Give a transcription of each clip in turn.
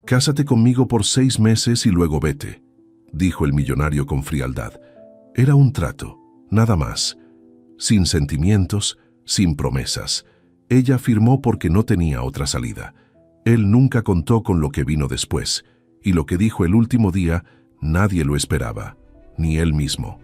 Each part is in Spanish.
«Cásate conmigo por 6 meses y luego vete», dijo el millonario con frialdad. Era un trato, nada más. Sin sentimientos, sin promesas. Ella firmó porque no tenía otra salida. Él nunca contó con lo que vino después, y lo que dijo el último día nadie lo esperaba, ni él mismo.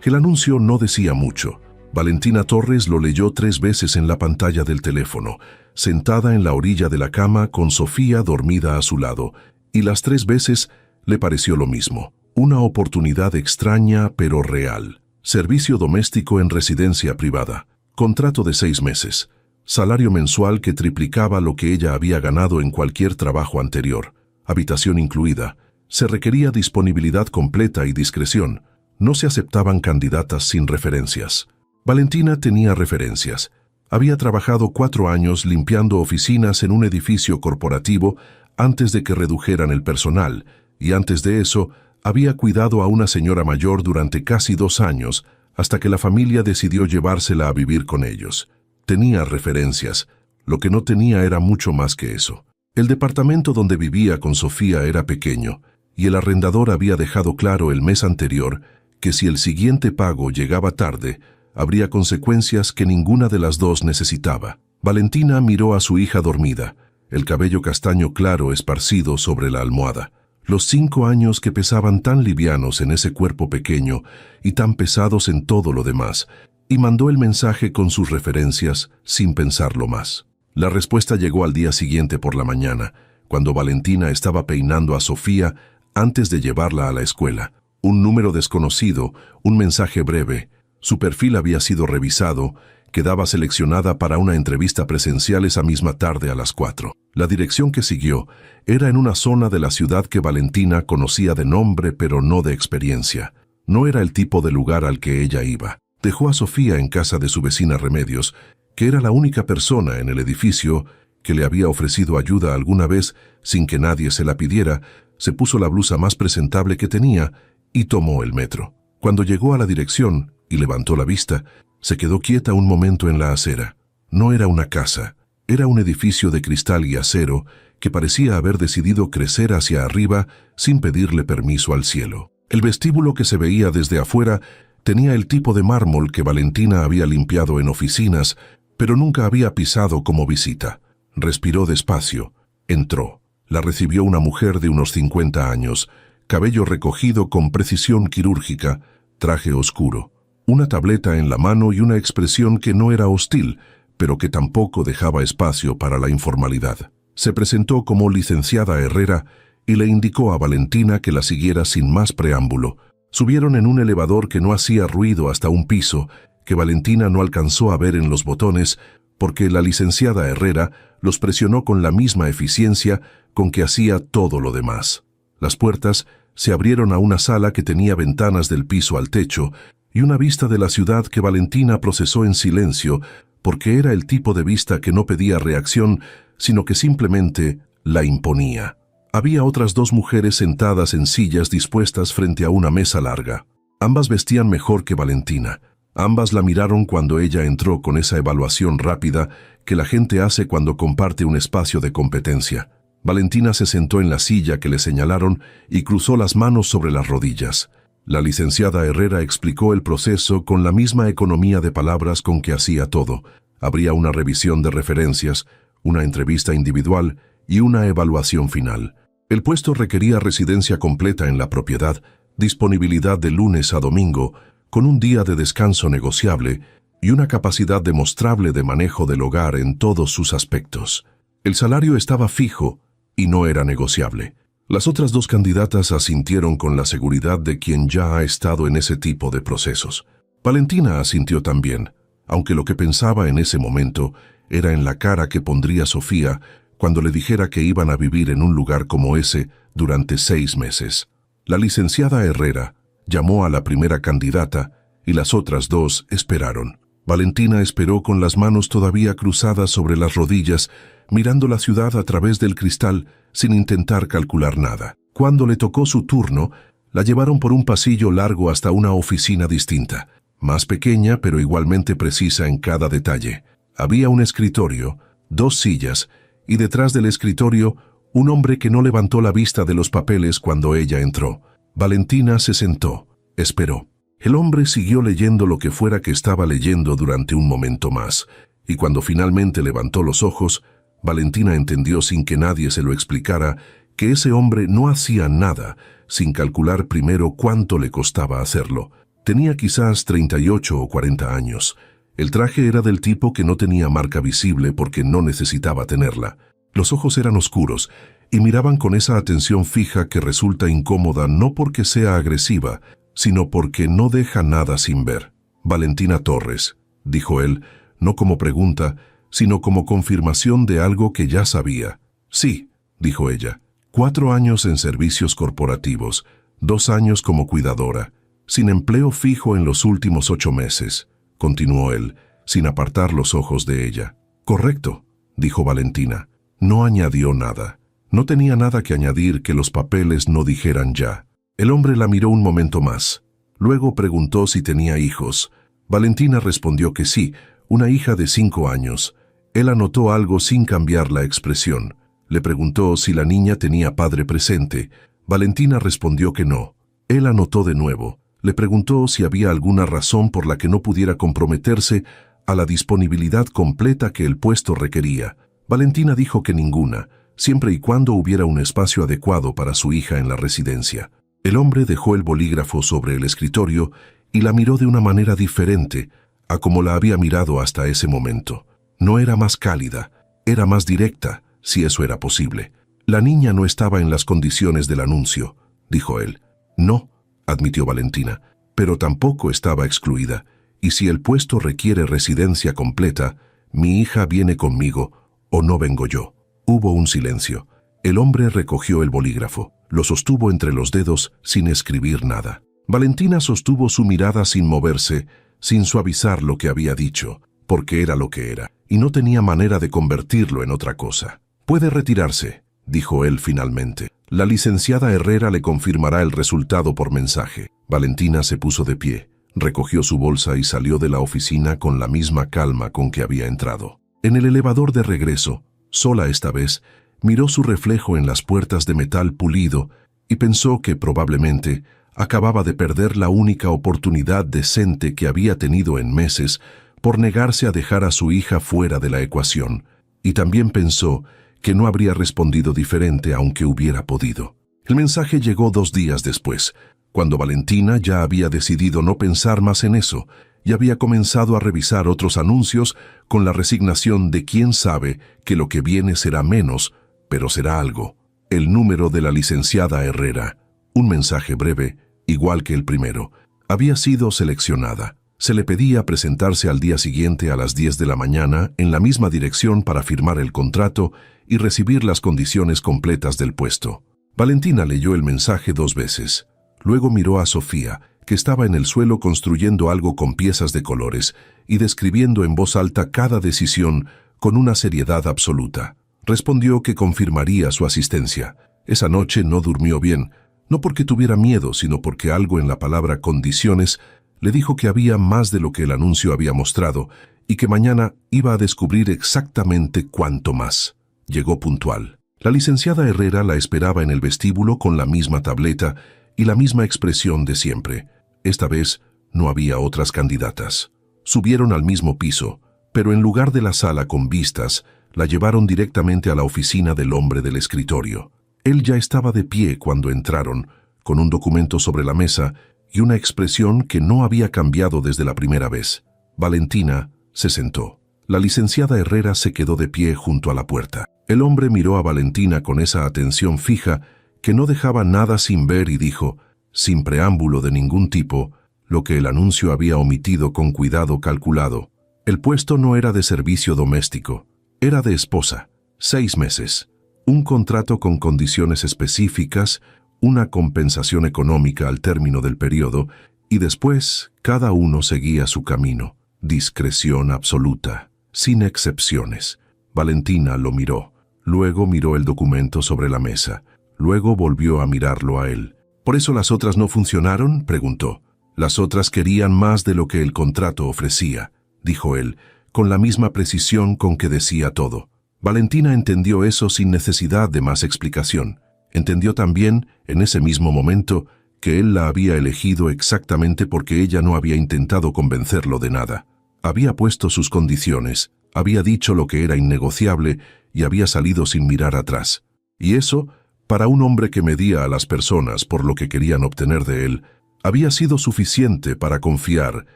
El anuncio no decía mucho. Valentina Torres lo leyó 3 veces en la pantalla del teléfono, sentada en la orilla de la cama con Sofía dormida a su lado, y las 3 veces le pareció lo mismo. Una oportunidad extraña pero real. Servicio doméstico en residencia privada. Contrato de 6 meses. Salario mensual que triplicaba lo que ella había ganado en cualquier trabajo anterior. Habitación incluida. Se requería disponibilidad completa y discreción. No se aceptaban candidatas sin referencias. Valentina tenía referencias. Había trabajado 4 años limpiando oficinas en un edificio corporativo antes de que redujeran el personal, y antes de eso había cuidado a una señora mayor durante casi 2 años, hasta que la familia decidió llevársela a vivir con ellos. Tenía referencias. Lo que no tenía era mucho más que eso. El departamento donde vivía con Sofía era pequeño, y el arrendador había dejado claro el mes anterior que si el siguiente pago llegaba tarde, habría consecuencias que ninguna de las dos necesitaba. Valentina miró a su hija dormida, el cabello castaño claro esparcido sobre la almohada. Los 5 años que pesaban tan livianos en ese cuerpo pequeño y tan pesados en todo lo demás, y mandó el mensaje con sus referencias sin pensarlo más. La respuesta llegó al día siguiente por la mañana, cuando Valentina estaba peinando a Sofía antes de llevarla a la escuela. Un número desconocido, un mensaje breve. Su perfil había sido revisado, quedaba seleccionada para una entrevista presencial esa misma tarde a las 4. La dirección que siguió era en una zona de la ciudad que Valentina conocía de nombre pero no de experiencia. No era el tipo de lugar al que ella iba. Dejó a Sofía en casa de su vecina Remedios, que era la única persona en el edificio que le había ofrecido ayuda alguna vez sin que nadie se la pidiera. Se puso la blusa más presentable que tenía y tomó el metro. Cuando llegó a la dirección y levantó la vista, se quedó quieta un momento en la acera. No era una casa, era un edificio de cristal y acero que parecía haber decidido crecer hacia arriba sin pedirle permiso al cielo. El vestíbulo que se veía desde afuera tenía el tipo de mármol que Valentina había limpiado en oficinas, pero nunca había pisado como visita. Respiró despacio. Entró. La recibió una mujer de unos 50 años, cabello recogido con precisión quirúrgica, traje oscuro, una tableta en la mano y una expresión que no era hostil, pero que tampoco dejaba espacio para la informalidad. Se presentó como licenciada Herrera y le indicó a Valentina que la siguiera sin más preámbulo. Subieron en un elevador que no hacía ruido hasta un piso, que Valentina no alcanzó a ver en los botones, porque la licenciada Herrera los presionó con la misma eficiencia con que hacía todo lo demás. Las puertas se abrieron a una sala que tenía ventanas del piso al techo y una vista de la ciudad que Valentina procesó en silencio, porque era el tipo de vista que no pedía reacción, sino que simplemente la imponía. Había otras 2 mujeres sentadas en sillas dispuestas frente a una mesa larga. Ambas vestían mejor que Valentina. Ambas la miraron cuando ella entró con esa evaluación rápida que la gente hace cuando comparte un espacio de competencia. Valentina se sentó en la silla que le señalaron y cruzó las manos sobre las rodillas. La licenciada Herrera explicó el proceso con la misma economía de palabras con que hacía todo. Habría una revisión de referencias, una entrevista individual y una evaluación final. El puesto requería residencia completa en la propiedad, disponibilidad de lunes a domingo, con un día de descanso negociable y una capacidad demostrable de manejo del hogar en todos sus aspectos. El salario estaba fijo y no era negociable. Las otras 2 candidatas asintieron con la seguridad de quien ya ha estado en ese tipo de procesos. Valentina asintió también, aunque lo que pensaba en ese momento era en la cara que pondría Sofía cuando le dijera que iban a vivir en un lugar como ese durante 6 meses. La licenciada Herrera llamó a la primera candidata y las otras 2 esperaron. Valentina esperó con las manos todavía cruzadas sobre las rodillas, mirando la ciudad a través del cristal sin intentar calcular nada. Cuando le tocó su turno, la llevaron por un pasillo largo hasta una oficina distinta, más pequeña pero igualmente precisa en cada detalle. Había un escritorio, 2 sillas y detrás del escritorio Un hombre que no levantó la vista de los papeles cuando ella entró. Valentina se sentó. Esperó. El hombre siguió leyendo lo que fuera que estaba leyendo durante un momento más, y cuando finalmente levantó los ojos, Valentina entendió sin que nadie se lo explicara que ese hombre no hacía nada sin calcular primero cuánto le costaba hacerlo. Tenía quizás 38 o 40 años. El traje era del tipo que no tenía marca visible porque no necesitaba tenerla. Los ojos eran oscuros y miraban con esa atención fija que resulta incómoda no porque sea agresiva, sino porque no deja nada sin ver. Valentina Torres, dijo él, no como pregunta, sino como confirmación de algo que ya sabía. Sí, dijo ella, 4 años en servicios corporativos, 2 años como cuidadora, sin empleo fijo en los últimos 8 meses, continuó él, sin apartar los ojos de ella. Correcto, dijo Valentina. No añadió nada. No tenía nada que añadir que los papeles no dijeran ya. El hombre la miró un momento más. Luego preguntó si tenía hijos. Valentina respondió que sí, una hija de 5 años. Él anotó algo sin cambiar la expresión. Le preguntó si la niña tenía padre presente. Valentina respondió que no. Él anotó de nuevo. Le preguntó si había alguna razón por la que no pudiera comprometerse a la disponibilidad completa que el puesto requería. Valentina dijo que ninguna, siempre y cuando hubiera un espacio adecuado para su hija en la residencia. El hombre dejó el bolígrafo sobre el escritorio y la miró de una manera diferente a como la había mirado hasta ese momento. No era más cálida, era más directa, si eso era posible. La niña no estaba en las condiciones del anuncio, dijo él. No, admitió Valentina, pero tampoco estaba excluida, y si el puesto requiere residencia completa, mi hija viene conmigo o no vengo yo. Hubo un silencio. El hombre recogió el bolígrafo, lo sostuvo entre los dedos sin escribir nada. Valentina sostuvo su mirada sin moverse, sin suavizar lo que había dicho, porque era lo que era, y no tenía manera de convertirlo en otra cosa. «Puede retirarse», dijo él finalmente. «La licenciada Herrera le confirmará el resultado por mensaje». Valentina se puso de pie, recogió su bolsa y salió de la oficina con la misma calma con que había entrado. En el elevador de regreso, sola esta vez, miró su reflejo en las puertas de metal pulido y pensó que probablemente acababa de perder la única oportunidad decente que había tenido en meses por negarse a dejar a su hija fuera de la ecuación, y también pensó que no habría respondido diferente aunque hubiera podido. El mensaje llegó 2 días después, cuando Valentina ya había decidido no pensar más en eso y había comenzado a revisar otros anuncios con la resignación de quien sabe que lo que viene será menos, pero será algo. El número de la licenciada Herrera, un mensaje breve, igual que el primero, había sido seleccionada. Se le pedía presentarse al día siguiente a las 10 de la mañana en la misma dirección para firmar el contrato y recibir las condiciones completas del puesto. Valentina leyó el mensaje 2 veces. Luego miró a Sofía, que estaba en el suelo construyendo algo con piezas de colores y describiendo en voz alta cada decisión con una seriedad absoluta. Respondió que confirmaría su asistencia. Esa noche no durmió bien, no porque tuviera miedo, sino porque algo en la palabra condiciones le dijo que había más de lo que el anuncio había mostrado y que mañana iba a descubrir exactamente cuánto más. Llegó puntual. La licenciada Herrera la esperaba en el vestíbulo con la misma tableta y la misma expresión de siempre. Esta vez no había otras candidatas. Subieron al mismo piso, pero en lugar de la sala con vistas, la llevaron directamente a la oficina del hombre del escritorio. Él ya estaba de pie cuando entraron, con un documento sobre la mesa y una expresión que no había cambiado desde la primera vez. Valentina se sentó. La licenciada Herrera se quedó de pie junto a la puerta. El hombre miró a Valentina con esa atención fija que no dejaba nada sin ver y dijo, sin preámbulo de ningún tipo, lo que el anuncio había omitido con cuidado calculado. El puesto no era de servicio doméstico, era de esposa. 6 meses. Un contrato con condiciones específicas, una compensación económica al término del periodo, y después cada uno seguía su camino. Discreción absoluta, sin excepciones. Valentina lo miró. Luego miró el documento sobre la mesa. Luego volvió a mirarlo a él. ¿Por eso las otras no funcionaron?, preguntó. Las otras querían más de lo que el contrato ofrecía, dijo él, con la misma precisión con que decía todo. Valentina entendió eso sin necesidad de más explicación. Entendió también, en ese mismo momento, que él la había elegido exactamente porque ella no había intentado convencerlo de nada. Había puesto sus condiciones, había dicho lo que era innegociable y había salido sin mirar atrás. Y eso, para un hombre que medía a las personas por lo que querían obtener de él, había sido suficiente para confiar,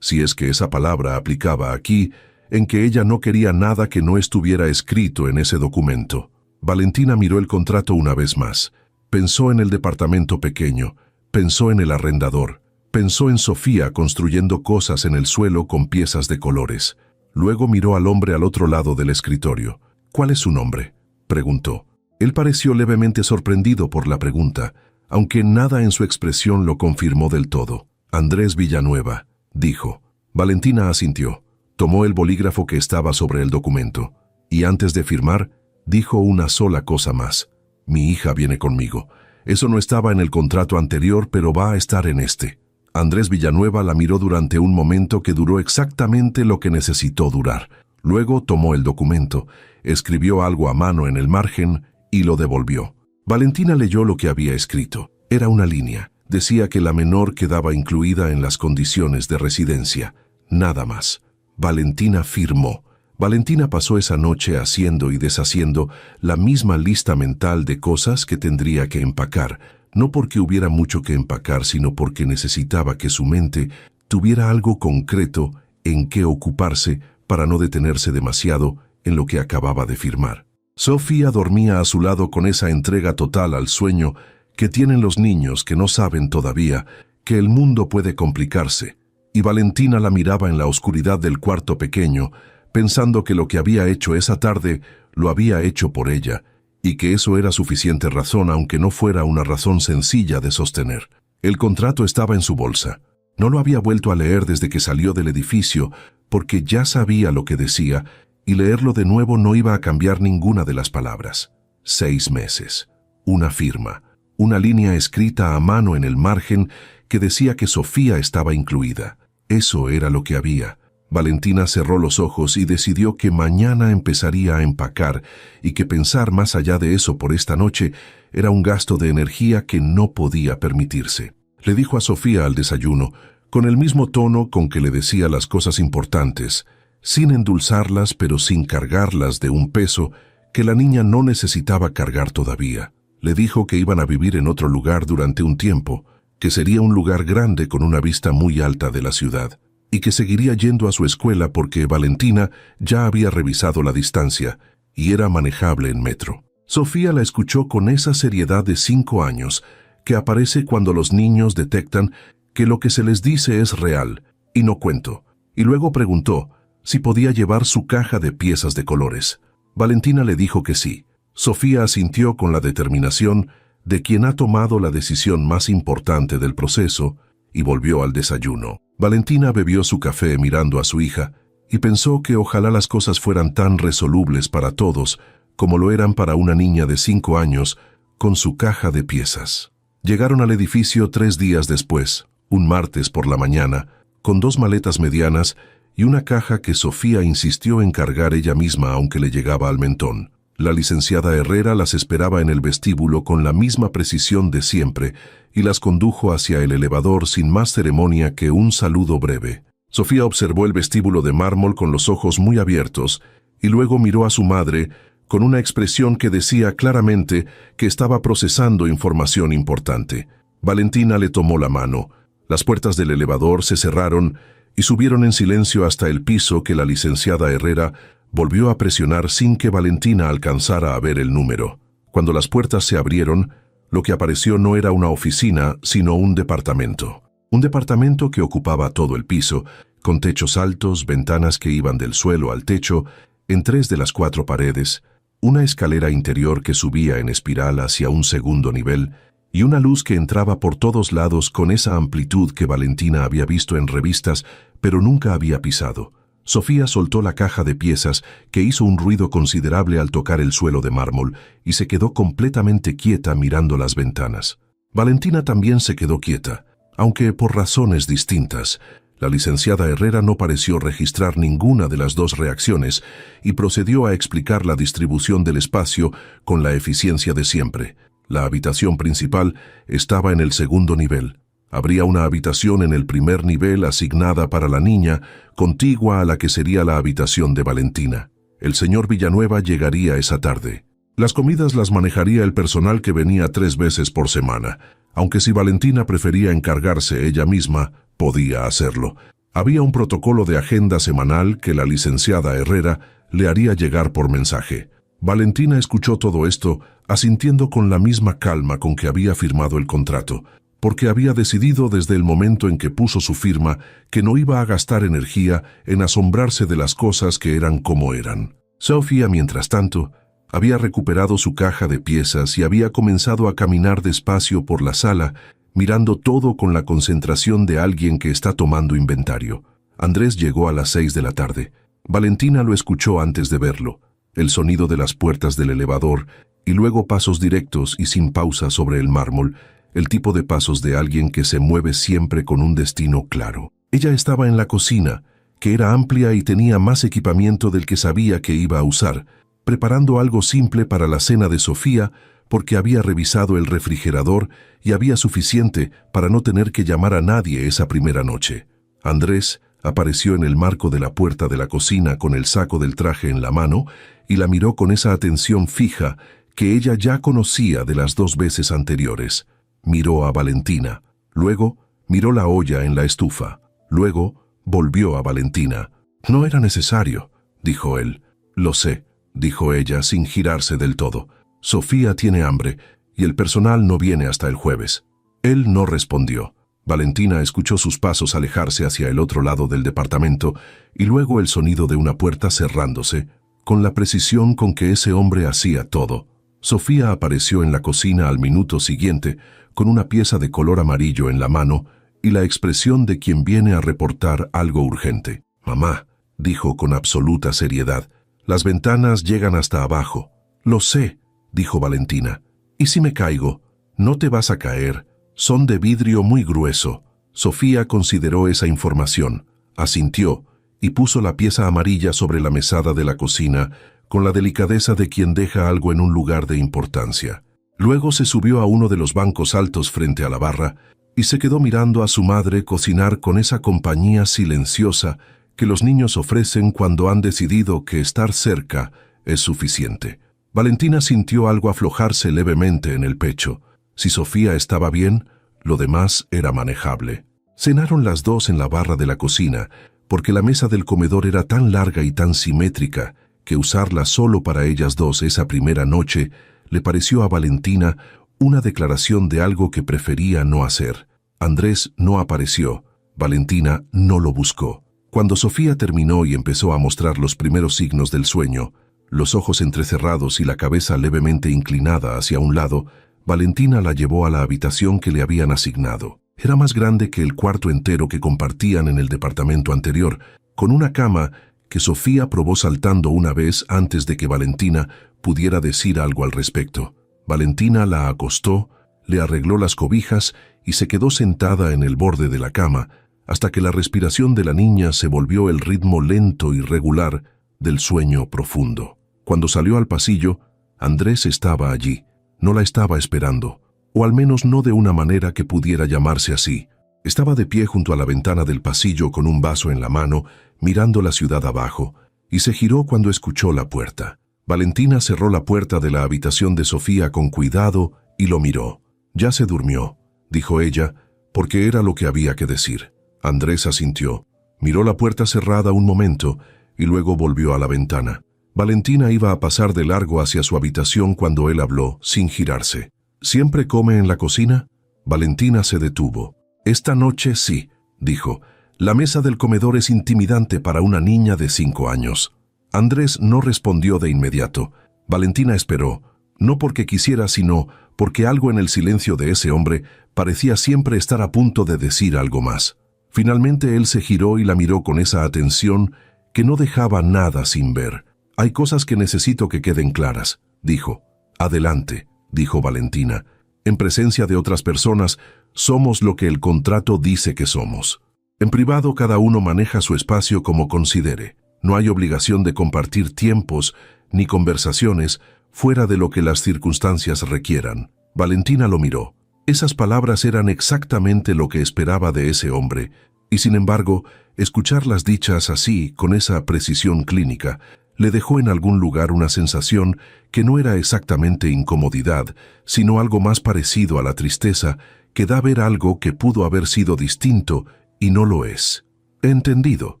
si es que esa palabra aplicaba aquí, en que ella no quería nada que no estuviera escrito en ese documento. Valentina miró el contrato una vez más. Pensó en el departamento pequeño, pensó en el arrendador, pensó en Sofía construyendo cosas en el suelo con piezas de colores. Luego miró al hombre al otro lado del escritorio. «¿Cuál es su nombre?», preguntó. Él pareció levemente sorprendido por la pregunta, aunque nada en su expresión lo confirmó del todo. «Andrés Villanueva», dijo. Valentina asintió. Tomó el bolígrafo que estaba sobre el documento, y antes de firmar, dijo una sola cosa más. «Mi hija viene conmigo. Eso no estaba en el contrato anterior, pero va a estar en este». Andrés Villanueva la miró durante un momento que duró exactamente lo que necesitó durar. Luego tomó el documento, escribió algo a mano en el margen y lo devolvió. Valentina leyó lo que había escrito. Era una línea. Decía que la menor quedaba incluida en las condiciones de residencia. Nada más. Valentina firmó. Valentina pasó esa noche haciendo y deshaciendo la misma lista mental de cosas que tendría que empacar, no porque hubiera mucho que empacar, sino porque necesitaba que su mente tuviera algo concreto en qué ocuparse para no detenerse demasiado en lo que acababa de firmar. Sofía dormía a su lado con esa entrega total al sueño que tienen los niños que no saben todavía que el mundo puede complicarse, y Valentina la miraba en la oscuridad del cuarto pequeño, pensando que lo que había hecho esa tarde lo había hecho por ella, y que eso era suficiente razón, aunque no fuera una razón sencilla de sostener. El contrato estaba en su bolsa. No lo había vuelto a leer desde que salió del edificio, porque ya sabía lo que decía, y leerlo de nuevo no iba a cambiar ninguna de las palabras. 6 meses. Una firma. Una línea escrita a mano en el margen que decía que Sofía estaba incluida. Eso era lo que había. Valentina cerró los ojos y decidió que mañana empezaría a empacar y que pensar más allá de eso por esta noche era un gasto de energía que no podía permitirse. Le dijo a Sofía al desayuno, con el mismo tono con que le decía las cosas importantes, sin endulzarlas pero sin cargarlas de un peso que la niña no necesitaba cargar todavía. Le dijo que iban a vivir en otro lugar durante un tiempo, que sería un lugar grande con una vista muy alta de la ciudad, y que seguiría yendo a su escuela porque Valentina ya había revisado la distancia y era manejable en metro. Sofía la escuchó con esa seriedad de 5 años que aparece cuando los niños detectan que lo que se les dice es real y no cuento, y luego preguntó si podía llevar su caja de piezas de colores. Valentina le dijo que sí. Sofía asintió con la determinación de quien ha tomado la decisión más importante del proceso y volvió al desayuno. Valentina bebió su café mirando a su hija y pensó que ojalá las cosas fueran tan resolubles para todos como lo eran para una niña de 5 años con su caja de piezas. Llegaron al edificio 3 días después, un martes por la mañana, con 2 maletas medianas y una caja que Sofía insistió en cargar ella misma aunque le llegaba al mentón. La licenciada Herrera las esperaba en el vestíbulo con la misma precisión de siempre y las condujo hacia el elevador sin más ceremonia que un saludo breve. Sofía observó el vestíbulo de mármol con los ojos muy abiertos y luego miró a su madre con una expresión que decía claramente que estaba procesando información importante. Valentina le tomó la mano. Las puertas del elevador se cerraron y subieron en silencio hasta el piso que la licenciada Herrera volvió a presionar sin que Valentina alcanzara a ver el número. Cuando las puertas se abrieron, lo que apareció no era una oficina, sino un departamento. Un departamento que ocupaba todo el piso, con techos altos, ventanas que iban del suelo al techo, en 3 de las 4 paredes, una escalera interior que subía en espiral hacia un segundo nivel, y una luz que entraba por todos lados con esa amplitud que Valentina había visto en revistas, pero nunca había pisado. Sofía soltó la caja de piezas, que hizo un ruido considerable al tocar el suelo de mármol, y se quedó completamente quieta mirando las ventanas. Valentina también se quedó quieta, aunque por razones distintas. La licenciada Herrera no pareció registrar ninguna de las dos reacciones y procedió a explicar la distribución del espacio con la eficiencia de siempre. La habitación principal estaba en el segundo nivel. Habría una habitación en el primer nivel asignada para la niña, contigua a la que sería la habitación de Valentina. El señor Villanueva llegaría esa tarde. Las comidas las manejaría el personal que venía 3 veces por semana, aunque si Valentina prefería encargarse ella misma, podía hacerlo. Había un protocolo de agenda semanal que la licenciada Herrera le haría llegar por mensaje. Valentina escuchó todo esto, asintiendo con la misma calma con que había firmado el contrato, porque había decidido desde el momento en que puso su firma que no iba a gastar energía en asombrarse de las cosas que eran como eran. Sofía, mientras tanto, había recuperado su caja de piezas y había comenzado a caminar despacio por la sala, mirando todo con la concentración de alguien que está tomando inventario. Andrés llegó a las 6 de la tarde. Valentina lo escuchó antes de verlo, el sonido de las puertas del elevador y luego pasos directos y sin pausa sobre el mármol, el tipo de pasos de alguien que se mueve siempre con un destino claro. Ella estaba en la cocina, que era amplia y tenía más equipamiento del que sabía que iba a usar, preparando algo simple para la cena de Sofía, porque había revisado el refrigerador y había suficiente para no tener que llamar a nadie esa primera noche. Andrés apareció en el marco de la puerta de la cocina con el saco del traje en la mano y la miró con esa atención fija que ella ya conocía de las 2 veces anteriores. Miró a Valentina, luego miró la olla en la estufa, luego volvió a Valentina. «No era necesario», dijo él. «Lo sé», dijo ella sin girarse del todo. «Sofía tiene hambre y el personal no viene hasta el jueves». Él no respondió. Valentina escuchó sus pasos alejarse hacia el otro lado del departamento y luego el sonido de una puerta cerrándose, con la precisión con que ese hombre hacía todo. Sofía apareció en la cocina al minuto siguiente, con una pieza de color amarillo en la mano y la expresión de quien viene a reportar algo urgente. «Mamá», dijo con absoluta seriedad, «las ventanas llegan hasta abajo». «Lo sé», dijo Valentina. «¿Y si me caigo?» «No te vas a caer. Son de vidrio muy grueso». Sofía consideró esa información, asintió y puso la pieza amarilla sobre la mesada de la cocina con la delicadeza de quien deja algo en un lugar de importancia. Luego se subió a uno de los bancos altos frente a la barra y se quedó mirando a su madre cocinar con esa compañía silenciosa que los niños ofrecen cuando han decidido que estar cerca es suficiente. Valentina sintió algo aflojarse levemente en el pecho. Si Sofía estaba bien, lo demás era manejable. Cenaron las dos en la barra de la cocina, porque la mesa del comedor era tan larga y tan simétrica que usarla solo para ellas dos esa primera noche le pareció a Valentina una declaración de algo que prefería no hacer. Andrés no apareció. Valentina no lo buscó. Cuando Sofía terminó y empezó a mostrar los primeros signos del sueño, los ojos entrecerrados y la cabeza levemente inclinada hacia un lado, Valentina la llevó a la habitación que le habían asignado. Era más grande que el cuarto entero que compartían en el departamento anterior, con una cama que Sofía probó saltando una vez antes de que Valentina pudiera decir algo al respecto. Valentina la acostó, le arregló las cobijas y se quedó sentada en el borde de la cama hasta que la respiración de la niña se volvió el ritmo lento y regular del sueño profundo. Cuando salió al pasillo, Andrés estaba allí. No la estaba esperando, o al menos no de una manera que pudiera llamarse así. Estaba de pie junto a la ventana del pasillo con un vaso en la mano, mirando la ciudad abajo, y se giró cuando escuchó la puerta. Valentina cerró la puerta de la habitación de Sofía con cuidado y lo miró. «Ya se durmió», dijo ella, porque era lo que había que decir. Andrés asintió, miró la puerta cerrada un momento y luego volvió a la ventana. Valentina iba a pasar de largo hacia su habitación cuando él habló, sin girarse. «¿Siempre come en la cocina?» Valentina se detuvo. «Esta noche sí», dijo. «La mesa del comedor es intimidante para una niña de 5 años». Andrés no respondió de inmediato. Valentina esperó, no porque quisiera, sino porque algo en el silencio de ese hombre parecía siempre estar a punto de decir algo más. Finalmente él se giró y la miró con esa atención que no dejaba nada sin ver. «Hay cosas que necesito que queden claras», dijo. «Adelante», dijo Valentina. «En presencia de otras personas, somos lo que el contrato dice que somos». En privado cada uno maneja su espacio como considere. No hay obligación de compartir tiempos ni conversaciones fuera de lo que las circunstancias requieran. Valentina lo miró. Esas palabras eran exactamente lo que esperaba de ese hombre, y sin embargo, escucharlas dichas así, con esa precisión clínica, le dejó en algún lugar una sensación que no era exactamente incomodidad, sino algo más parecido a la tristeza que da ver algo que pudo haber sido distinto y no lo es. «He entendido»,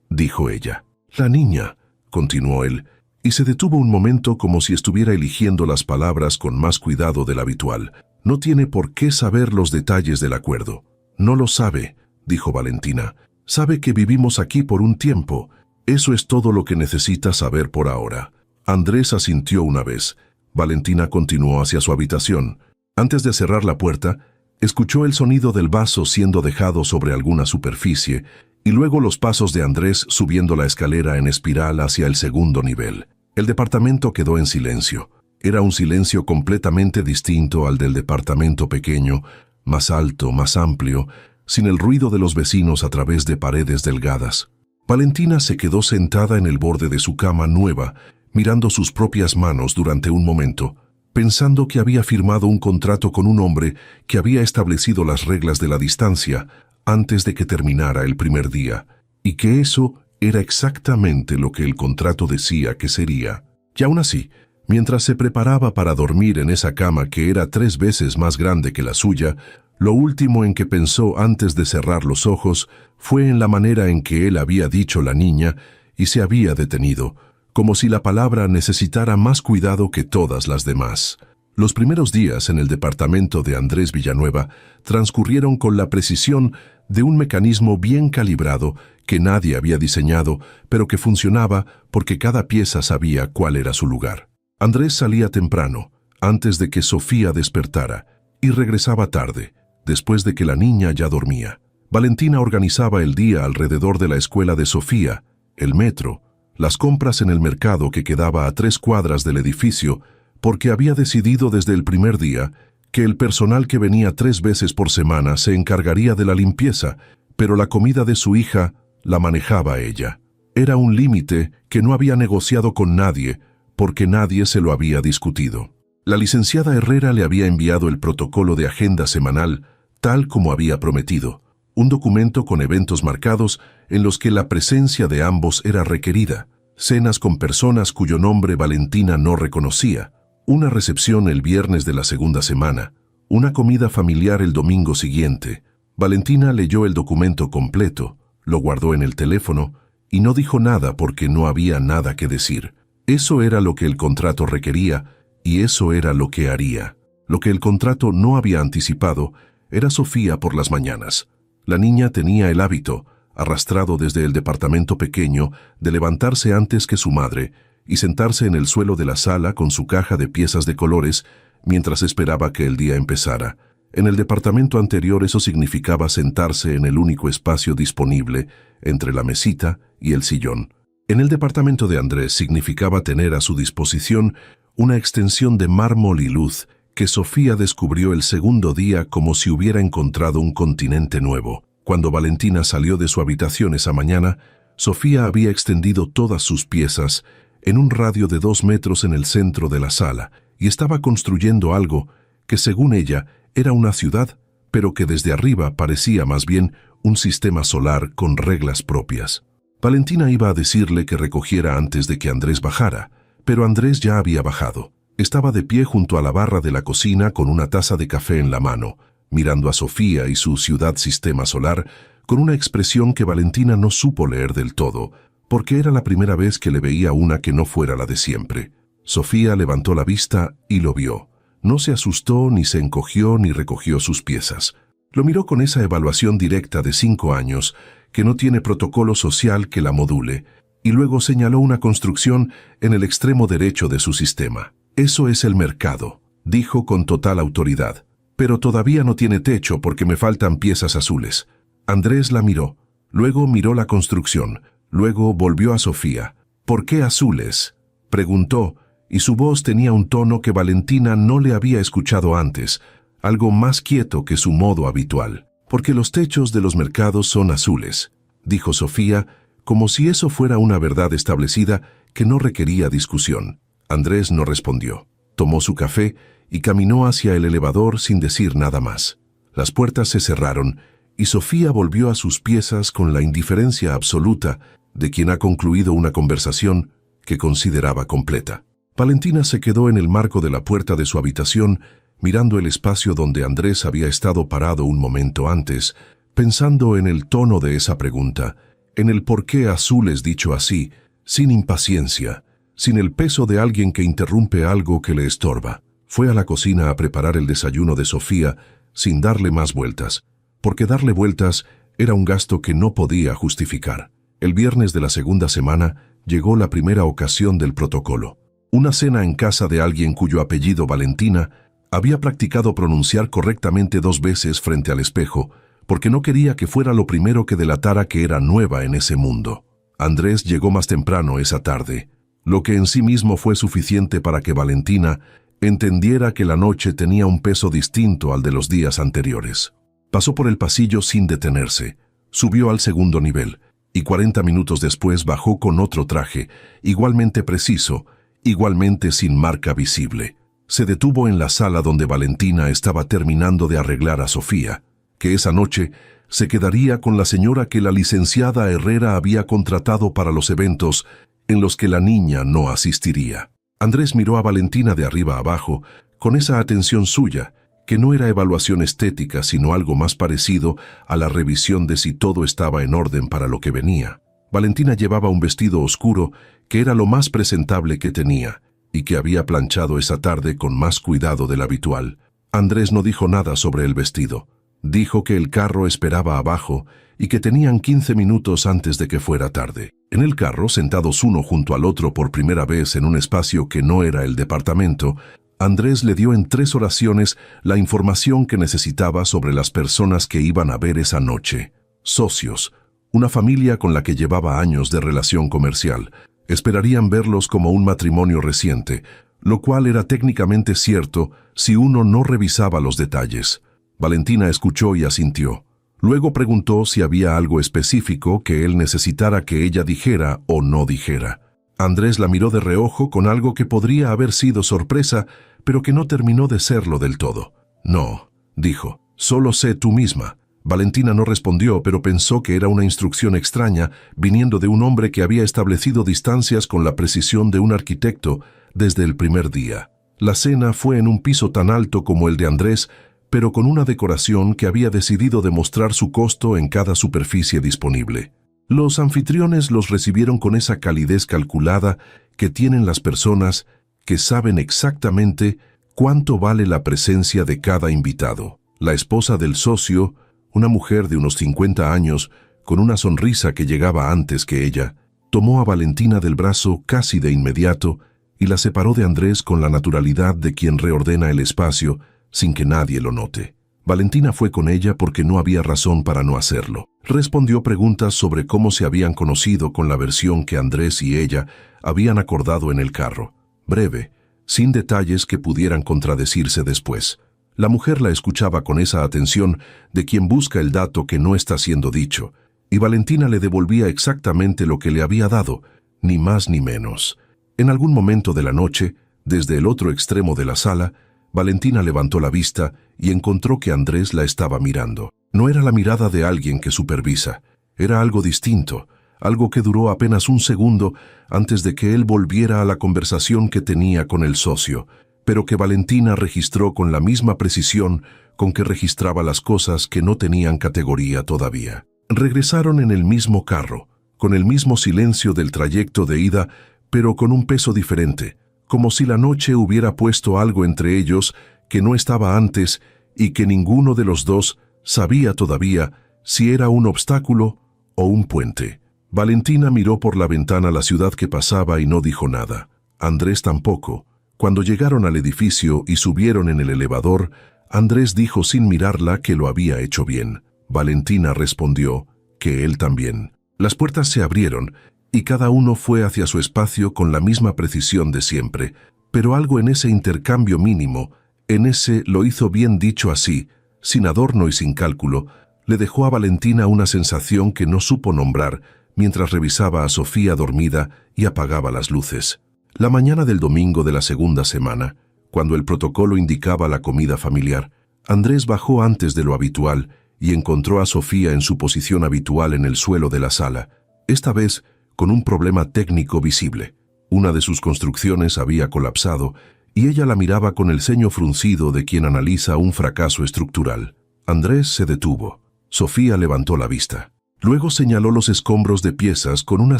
dijo ella. «La niña», continuó él, y se detuvo un momento como si estuviera eligiendo las palabras con más cuidado del habitual. «No tiene por qué saber los detalles del acuerdo». «No lo sabe», dijo Valentina. «Sabe que vivimos aquí por un tiempo. Eso es todo lo que necesita saber por ahora». Andrés asintió una vez. Valentina continuó hacia su habitación. Antes de cerrar la puerta, escuchó el sonido del vaso siendo dejado sobre alguna superficie y luego los pasos de Andrés subiendo la escalera en espiral hacia el segundo nivel. El departamento quedó en silencio. Era un silencio completamente distinto al del departamento pequeño, más alto, más amplio, sin el ruido de los vecinos a través de paredes delgadas. Valentina se quedó sentada en el borde de su cama nueva, mirando sus propias manos durante un momento, pensando que había firmado un contrato con un hombre que había establecido las reglas de la distancia antes de que terminara el primer día, y que eso era exactamente lo que el contrato decía que sería. Y aún así, mientras se preparaba para dormir en esa cama que era 3 veces más grande que la suya, lo último en que pensó antes de cerrar los ojos fue en la manera en que él había dicho la niña y se había detenido, como si la palabra necesitara más cuidado que todas las demás. Los primeros días en el departamento de Andrés Villanueva transcurrieron con la precisión de un mecanismo bien calibrado que nadie había diseñado, pero que funcionaba porque cada pieza sabía cuál era su lugar. Andrés salía temprano, antes de que Sofía despertara, y regresaba tarde, después de que la niña ya dormía. Valentina organizaba el día alrededor de la escuela de Sofía, el metro, las compras en el mercado que quedaba a 3 cuadras del edificio, porque había decidido desde el primer día que el personal que venía 3 veces por semana se encargaría de la limpieza, pero la comida de su hija la manejaba ella. Era un límite que no había negociado con nadie, porque nadie se lo había discutido. La licenciada Herrera le había enviado el protocolo de agenda semanal, tal como había prometido, un documento con eventos marcados en los que la presencia de ambos era requerida, cenas con personas cuyo nombre Valentina no reconocía, una recepción el viernes de la segunda semana, una comida familiar el domingo siguiente. Valentina leyó el documento completo, lo guardó en el teléfono y no dijo nada porque no había nada que decir. Eso era lo que el contrato requería y eso era lo que haría. Lo que el contrato no había anticipado era Sofía por las mañanas. La niña tenía el hábito, arrastrado desde el departamento pequeño, de levantarse antes que su madre y sentarse en el suelo de la sala con su caja de piezas de colores mientras esperaba que el día empezara. En el departamento anterior eso significaba sentarse en el único espacio disponible entre la mesita y el sillón. En el departamento de Andrés significaba tener a su disposición una extensión de mármol y luz que Sofía descubrió el segundo día como si hubiera encontrado un continente nuevo. Cuando Valentina salió de su habitación esa mañana, Sofía había extendido todas sus piezas en un radio de 2 metros en el centro de la sala y estaba construyendo algo que, según ella, era una ciudad, pero que desde arriba parecía más bien un sistema solar con reglas propias. Valentina iba a decirle que recogiera antes de que Andrés bajara, pero Andrés ya había bajado. Estaba de pie junto a la barra de la cocina con una taza de café en la mano, mirando a Sofía y su ciudad sistema solar con una expresión que Valentina no supo leer del todo, porque era la primera vez que le veía una que no fuera la de siempre. Sofía levantó la vista y lo vio. No se asustó, ni se encogió, ni recogió sus piezas. Lo miró con esa evaluación directa de 5 años, que no tiene protocolo social que la module, y luego señaló una construcción en el extremo derecho de su sistema. «Eso es el mercado», dijo con total autoridad. «Pero todavía no tiene techo porque me faltan piezas azules». Andrés la miró, luego miró la construcción, luego volvió a Sofía. «¿Por qué azules?», preguntó, y su voz tenía un tono que Valentina no le había escuchado antes, algo más quieto que su modo habitual. Porque los techos de los mercados son azules, dijo Sofía, como si eso fuera una verdad establecida que no requería discusión. Andrés no respondió. Tomó su café y caminó hacia el elevador sin decir nada más. Las puertas se cerraron y Sofía volvió a sus piezas con la indiferencia absoluta de quien ha concluido una conversación que consideraba completa. Valentina se quedó en el marco de la puerta de su habitación, mirando el espacio donde Andrés había estado parado un momento antes, pensando en el tono de esa pregunta, en el por qué azules dicho así, sin impaciencia, sin el peso de alguien que interrumpe algo que le estorba. Fue a la cocina a preparar el desayuno de Sofía sin darle más vueltas, porque darle vueltas era un gasto que no podía justificar. El viernes de la segunda semana llegó la primera ocasión del protocolo. Una cena en casa de alguien cuyo apellido Valentina había practicado pronunciar correctamente 2 veces frente al espejo, porque no quería que fuera lo primero que delatara que era nueva en ese mundo. Andrés llegó más temprano esa tarde, lo que en sí mismo fue suficiente para que Valentina entendiera que la noche tenía un peso distinto al de los días anteriores. Pasó por el pasillo sin detenerse, subió al segundo nivel, y 40 minutos después bajó con otro traje, igualmente preciso, igualmente sin marca visible. Se detuvo en la sala donde Valentina estaba terminando de arreglar a Sofía, que esa noche se quedaría con la señora que la licenciada Herrera había contratado para los eventos en los que la niña no asistiría. Andrés miró a Valentina de arriba abajo, con esa atención suya, que no era evaluación estética, sino algo más parecido a la revisión de si todo estaba en orden para lo que venía. Valentina llevaba un vestido oscuro que era lo más presentable que tenía, y que había planchado esa tarde con más cuidado del habitual. Andrés no dijo nada sobre el vestido. Dijo que el carro esperaba abajo y que tenían 15 minutos antes de que fuera tarde. En el carro, sentados uno junto al otro por primera vez en un espacio que no era el departamento, Andrés le dio en 3 oraciones la información que necesitaba sobre las personas que iban a ver esa noche. Socios, una familia con la que llevaba años de relación comercial. Esperarían verlos como un matrimonio reciente, lo cual era técnicamente cierto si uno no revisaba los detalles. Valentina escuchó y asintió. Luego preguntó si había algo específico que él necesitara que ella dijera o no dijera. Andrés la miró de reojo con algo que podría haber sido sorpresa, pero que no terminó de serlo del todo. No, dijo, solo sé tú misma. Valentina no respondió, pero pensó que era una instrucción extraña viniendo de un hombre que había establecido distancias con la precisión de un arquitecto desde el primer día. La cena fue en un piso tan alto como el de Andrés, pero con una decoración que había decidido demostrar su costo en cada superficie disponible. Los anfitriones los recibieron con esa calidez calculada que tienen las personas que saben exactamente cuánto vale la presencia de cada invitado. La esposa del socio, una mujer de unos 50 años, con una sonrisa que llegaba antes que ella, tomó a Valentina del brazo casi de inmediato y la separó de Andrés con la naturalidad de quien reordena el espacio sin que nadie lo note. Valentina fue con ella porque no había razón para no hacerlo. Respondió preguntas sobre cómo se habían conocido con la versión que Andrés y ella habían acordado en el carro. Breve, sin detalles que pudieran contradecirse después. La mujer la escuchaba con esa atención de quien busca el dato que no está siendo dicho, y Valentina le devolvía exactamente lo que le había dado, ni más ni menos. En algún momento de la noche, desde el otro extremo de la sala, Valentina levantó la vista y encontró que Andrés la estaba mirando. No era la mirada de alguien que supervisa, era algo distinto, algo que duró apenas un segundo antes de que él volviera a la conversación que tenía con el socio, pero que Valentina registró con la misma precisión con que registraba las cosas que no tenían categoría todavía. Regresaron en el mismo carro, con el mismo silencio del trayecto de ida, pero con un peso diferente, como si la noche hubiera puesto algo entre ellos que no estaba antes y que ninguno de los dos sabía todavía si era un obstáculo o un puente. Valentina miró por la ventana la ciudad que pasaba y no dijo nada. Andrés tampoco. Cuando llegaron al edificio y subieron en el elevador, Andrés dijo sin mirarla que lo había hecho bien. Valentina respondió que él también. Las puertas se abrieron y cada uno fue hacia su espacio con la misma precisión de siempre, pero algo en ese intercambio mínimo, en ese lo hizo bien dicho así, sin adorno y sin cálculo, le dejó a Valentina una sensación que no supo nombrar mientras revisaba a Sofía dormida y apagaba las luces. La mañana del domingo de la segunda semana, cuando el protocolo indicaba la comida familiar, Andrés bajó antes de lo habitual y encontró a Sofía en su posición habitual en el suelo de la sala, esta vez con un problema técnico visible. Una de sus construcciones había colapsado y ella la miraba con el ceño fruncido de quien analiza un fracaso estructural. Andrés se detuvo. Sofía levantó la vista. Luego señaló los escombros de piezas con una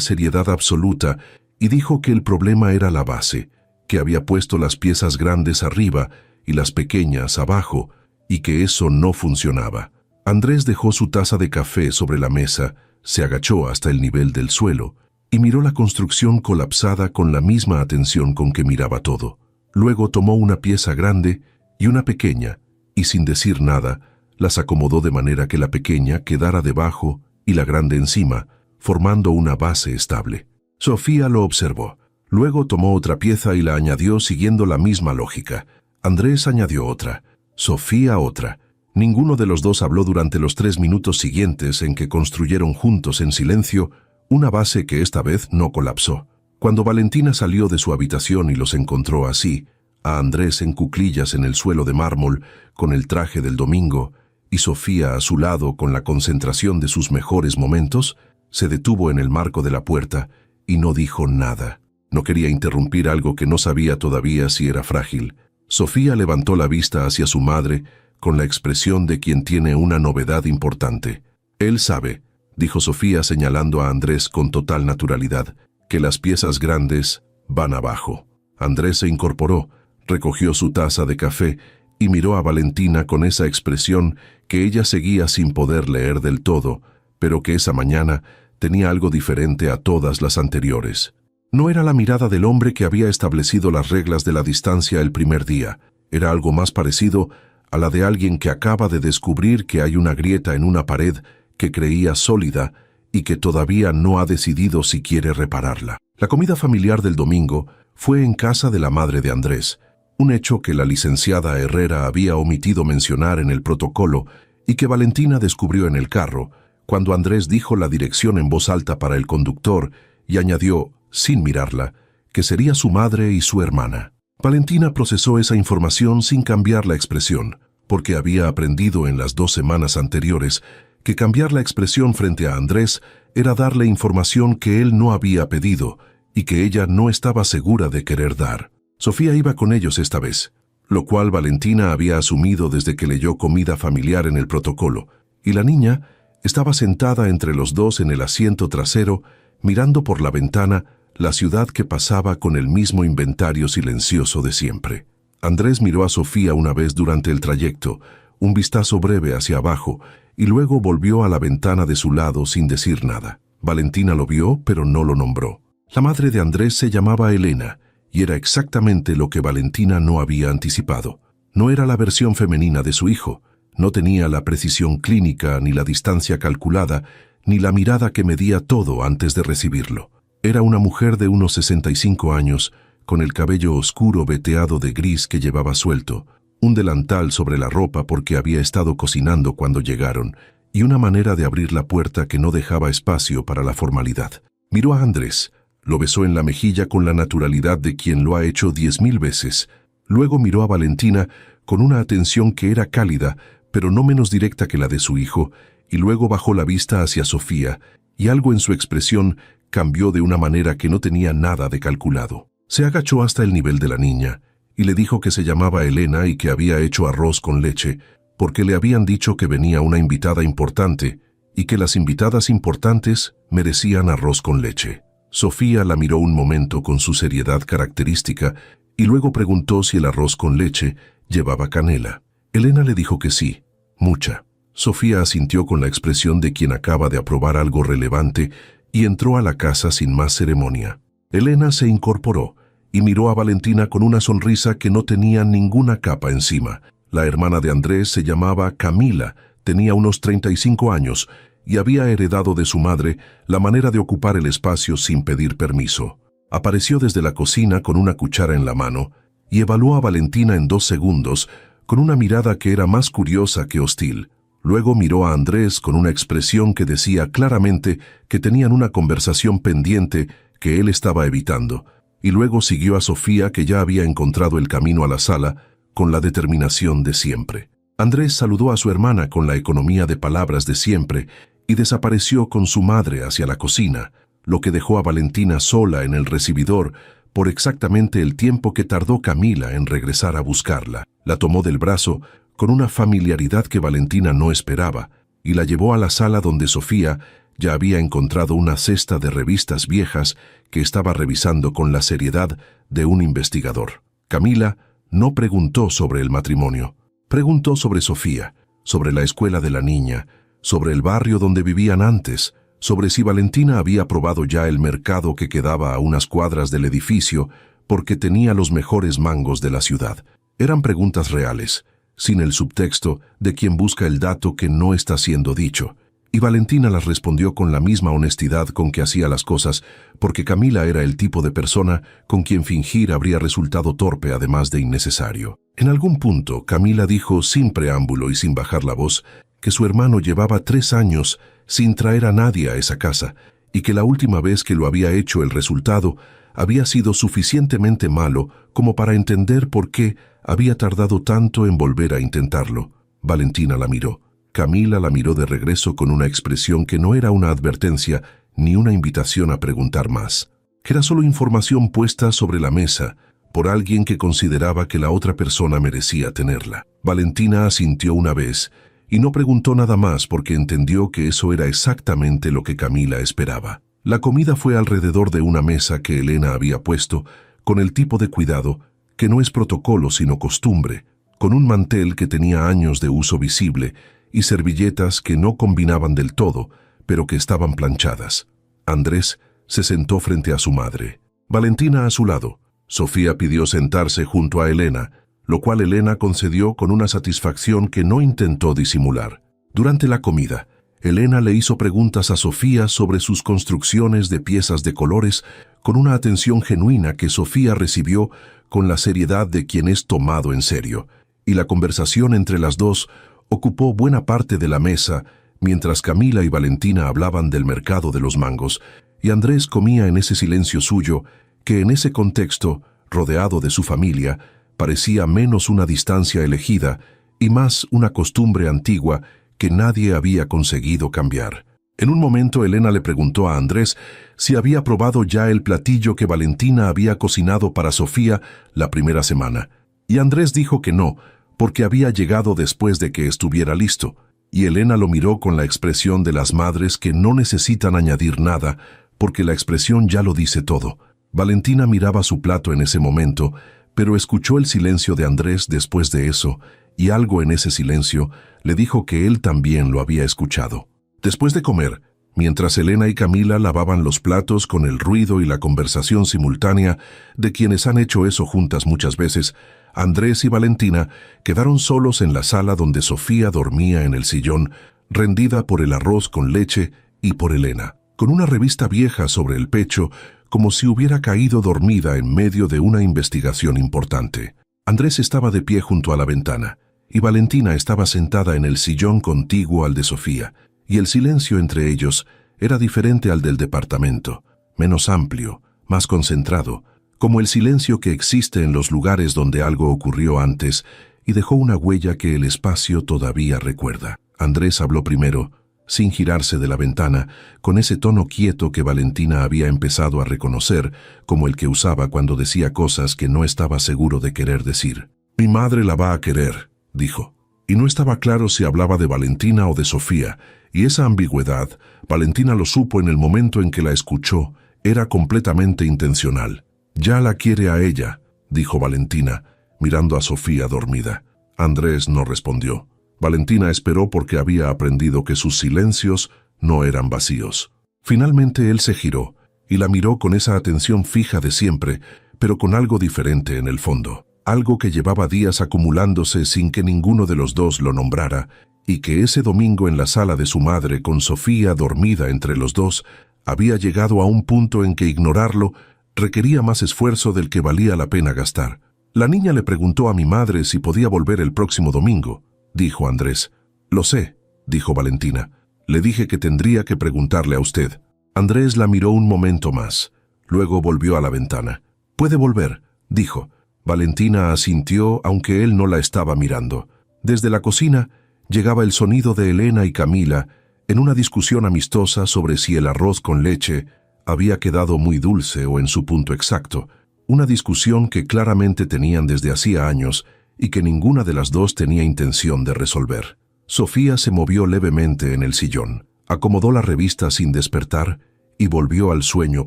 seriedad absoluta y dijo que el problema era la base, que había puesto las piezas grandes arriba y las pequeñas abajo, y que eso no funcionaba. Andrés dejó su taza de café sobre la mesa, se agachó hasta el nivel del suelo y miró la construcción colapsada con la misma atención con que miraba todo. Luego tomó una pieza grande y una pequeña, y sin decir nada, las acomodó de manera que la pequeña quedara debajo y la grande encima, formando una base estable. Sofía lo observó. Luego tomó otra pieza y la añadió siguiendo la misma lógica. Andrés añadió otra. Sofía otra. Ninguno de los dos habló durante los 3 minutos siguientes en que construyeron juntos en silencio una base que esta vez no colapsó. Cuando Valentina salió de su habitación y los encontró así, a Andrés en cuclillas en el suelo de mármol, con el traje del domingo, y Sofía a su lado con la concentración de sus mejores momentos, se detuvo en el marco de la puerta y no dijo nada. No quería interrumpir algo que no sabía todavía si era frágil. Sofía levantó la vista hacia su madre con la expresión de quien tiene una novedad importante. Él sabe, dijo Sofía señalando a Andrés con total naturalidad, que las piezas grandes van abajo. Andrés se incorporó, recogió su taza de café y miró a Valentina con esa expresión que ella seguía sin poder leer del todo, pero que esa mañana tenía algo diferente a todas las anteriores. No era la mirada del hombre que había establecido las reglas de la distancia el primer día, era algo más parecido a la de alguien que acaba de descubrir que hay una grieta en una pared que creía sólida y que todavía no ha decidido si quiere repararla. La comida familiar del domingo fue en casa de la madre de Andrés, un hecho que la licenciada Herrera había omitido mencionar en el protocolo y que Valentina descubrió en el carro, cuando Andrés dijo la dirección en voz alta para el conductor y añadió, sin mirarla, que sería su madre y su hermana. Valentina procesó esa información sin cambiar la expresión, porque había aprendido en las 2 semanas anteriores que cambiar la expresión frente a Andrés era darle información que él no había pedido y que ella no estaba segura de querer dar. Sofía iba con ellos esta vez, lo cual Valentina había asumido desde que leyó comida familiar en el protocolo, y la niña estaba sentada entre los dos en el asiento trasero, mirando por la ventana la ciudad que pasaba con el mismo inventario silencioso de siempre. Andrés miró a Sofía una vez durante el trayecto, un vistazo breve hacia abajo, y luego volvió a la ventana de su lado sin decir nada. Valentina lo vio, pero no lo nombró. La madre de Andrés se llamaba Elena, y era exactamente lo que Valentina no había anticipado. No era la versión femenina de su hijo, no tenía la precisión clínica, ni la distancia calculada, ni la mirada que medía todo antes de recibirlo. Era una mujer de unos 65 años, con el cabello oscuro veteado de gris que llevaba suelto, un delantal sobre la ropa porque había estado cocinando cuando llegaron, y una manera de abrir la puerta que no dejaba espacio para la formalidad. Miró a Andrés, lo besó en la mejilla con la naturalidad de quien lo ha hecho 10.000 veces. Luego miró a Valentina con una atención que era cálida, pero no menos directa que la de su hijo, y luego bajó la vista hacia Sofía, y algo en su expresión cambió de una manera que no tenía nada de calculado. Se agachó hasta el nivel de la niña, y le dijo que se llamaba Elena y que había hecho arroz con leche, porque le habían dicho que venía una invitada importante, y que las invitadas importantes merecían arroz con leche. Sofía la miró un momento con su seriedad característica, y luego preguntó si el arroz con leche llevaba canela. Elena le dijo que sí, mucha. Sofía asintió con la expresión de quien acaba de aprobar algo relevante y entró a la casa sin más ceremonia. Elena se incorporó y miró a Valentina con una sonrisa que no tenía ninguna capa encima. La hermana de Andrés se llamaba Camila, tenía unos 35 años y había heredado de su madre la manera de ocupar el espacio sin pedir permiso. Apareció desde la cocina con una cuchara en la mano y evaluó a Valentina en 2 segundos con una mirada que era más curiosa que hostil. Luego miró a Andrés con una expresión que decía claramente que tenían una conversación pendiente que él estaba evitando, y luego siguió a Sofía, que ya había encontrado el camino a la sala, con la determinación de siempre. Andrés saludó a su hermana con la economía de palabras de siempre y desapareció con su madre hacia la cocina, lo que dejó a Valentina sola en el recibidor por exactamente el tiempo que tardó Camila en regresar a buscarla. La tomó del brazo con una familiaridad que Valentina no esperaba y la llevó a la sala donde Sofía ya había encontrado una cesta de revistas viejas que estaba revisando con la seriedad de un investigador. Camila no preguntó sobre el matrimonio. Preguntó sobre Sofía, sobre la escuela de la niña, sobre el barrio donde vivían antes, sobre si Valentina había probado ya el mercado que quedaba a unas cuadras del edificio porque tenía los mejores mangos de la ciudad. Eran preguntas reales, sin el subtexto de quien busca el dato que no está siendo dicho. Y Valentina las respondió con la misma honestidad con que hacía las cosas, porque Camila era el tipo de persona con quien fingir habría resultado torpe además de innecesario. En algún punto, Camila dijo sin preámbulo y sin bajar la voz que su hermano llevaba 3 años sin traer a nadie a esa casa y que la última vez que lo había hecho el resultado había sido suficientemente malo como para entender por qué había tardado tanto en volver a intentarlo. Valentina la miró. Camila la miró de regreso con una expresión que no era una advertencia ni una invitación a preguntar más, que era solo información puesta sobre la mesa por alguien que consideraba que la otra persona merecía tenerla. Valentina asintió una vez y no preguntó nada más porque entendió que eso era exactamente lo que Camila esperaba. La comida fue alrededor de una mesa que Elena había puesto con el tipo de cuidado que no es protocolo sino costumbre, con un mantel que tenía años de uso visible y servilletas que no combinaban del todo, pero que estaban planchadas. Andrés se sentó frente a su madre. Valentina a su lado. Sofía pidió sentarse junto a Elena, lo cual Elena concedió con una satisfacción que no intentó disimular. Durante la comida, Elena le hizo preguntas a Sofía sobre sus construcciones de piezas de colores con una atención genuina que Sofía recibió con la seriedad de quien es tomado en serio, y la conversación entre las dos ocupó buena parte de la mesa mientras Camila y Valentina hablaban del mercado de los mangos, y Andrés comía en ese silencio suyo que en ese contexto, rodeado de su familia, parecía menos una distancia elegida y más una costumbre antigua que nadie había conseguido cambiar. En un momento Elena le preguntó a Andrés si había probado ya el platillo que Valentina había cocinado para Sofía la primera semana, y Andrés dijo que no, porque había llegado después de que estuviera listo, y Elena lo miró con la expresión de las madres que no necesitan añadir nada, porque la expresión ya lo dice todo. Valentina miraba su plato en ese momento, pero escuchó el silencio de Andrés después de eso, y algo en ese silencio le dijo que él también lo había escuchado. Después de comer, mientras Elena y Camila lavaban los platos con el ruido y la conversación simultánea de quienes han hecho eso juntas muchas veces, Andrés y Valentina quedaron solos en la sala donde Sofía dormía en el sillón, rendida por el arroz con leche y por Elena, con una revista vieja sobre el pecho, como si hubiera caído dormida en medio de una investigación importante. Andrés estaba de pie junto a la ventana, y Valentina estaba sentada en el sillón contiguo al de Sofía, y el silencio entre ellos era diferente al del departamento, menos amplio, más concentrado, como el silencio que existe en los lugares donde algo ocurrió antes y dejó una huella que el espacio todavía recuerda. Andrés habló primero, sin girarse de la ventana, con ese tono quieto que Valentina había empezado a reconocer, como el que usaba cuando decía cosas que no estaba seguro de querer decir. «Mi madre la va a querer», dijo. Y no estaba claro si hablaba de Valentina o de Sofía, y esa ambigüedad, Valentina lo supo en el momento en que la escuchó, era completamente intencional. «Ya la quiere a ella», dijo Valentina, mirando a Sofía dormida. Andrés no respondió. Valentina esperó porque había aprendido que sus silencios no eran vacíos. Finalmente él se giró y la miró con esa atención fija de siempre, pero con algo diferente en el fondo. Algo que llevaba días acumulándose sin que ninguno de los dos lo nombrara, y que ese domingo en la sala de su madre con Sofía dormida entre los dos, había llegado a un punto en que ignorarlo requería más esfuerzo del que valía la pena gastar. «La niña le preguntó a mi madre si podía volver el próximo domingo», dijo Andrés. «Lo sé», dijo Valentina. Le dije que tendría que preguntarle a usted. Andrés la miró un momento más. Luego volvió a la ventana. «Puede volver», dijo. Valentina asintió, aunque él no la estaba mirando. Desde la cocina llegaba el sonido de Elena y Camila en una discusión amistosa sobre si el arroz con leche había quedado muy dulce o en su punto exacto. Una discusión que claramente tenían desde hacía años y que ninguna de las dos tenía intención de resolver. Sofía se movió levemente en el sillón, acomodó la revista sin despertar y volvió al sueño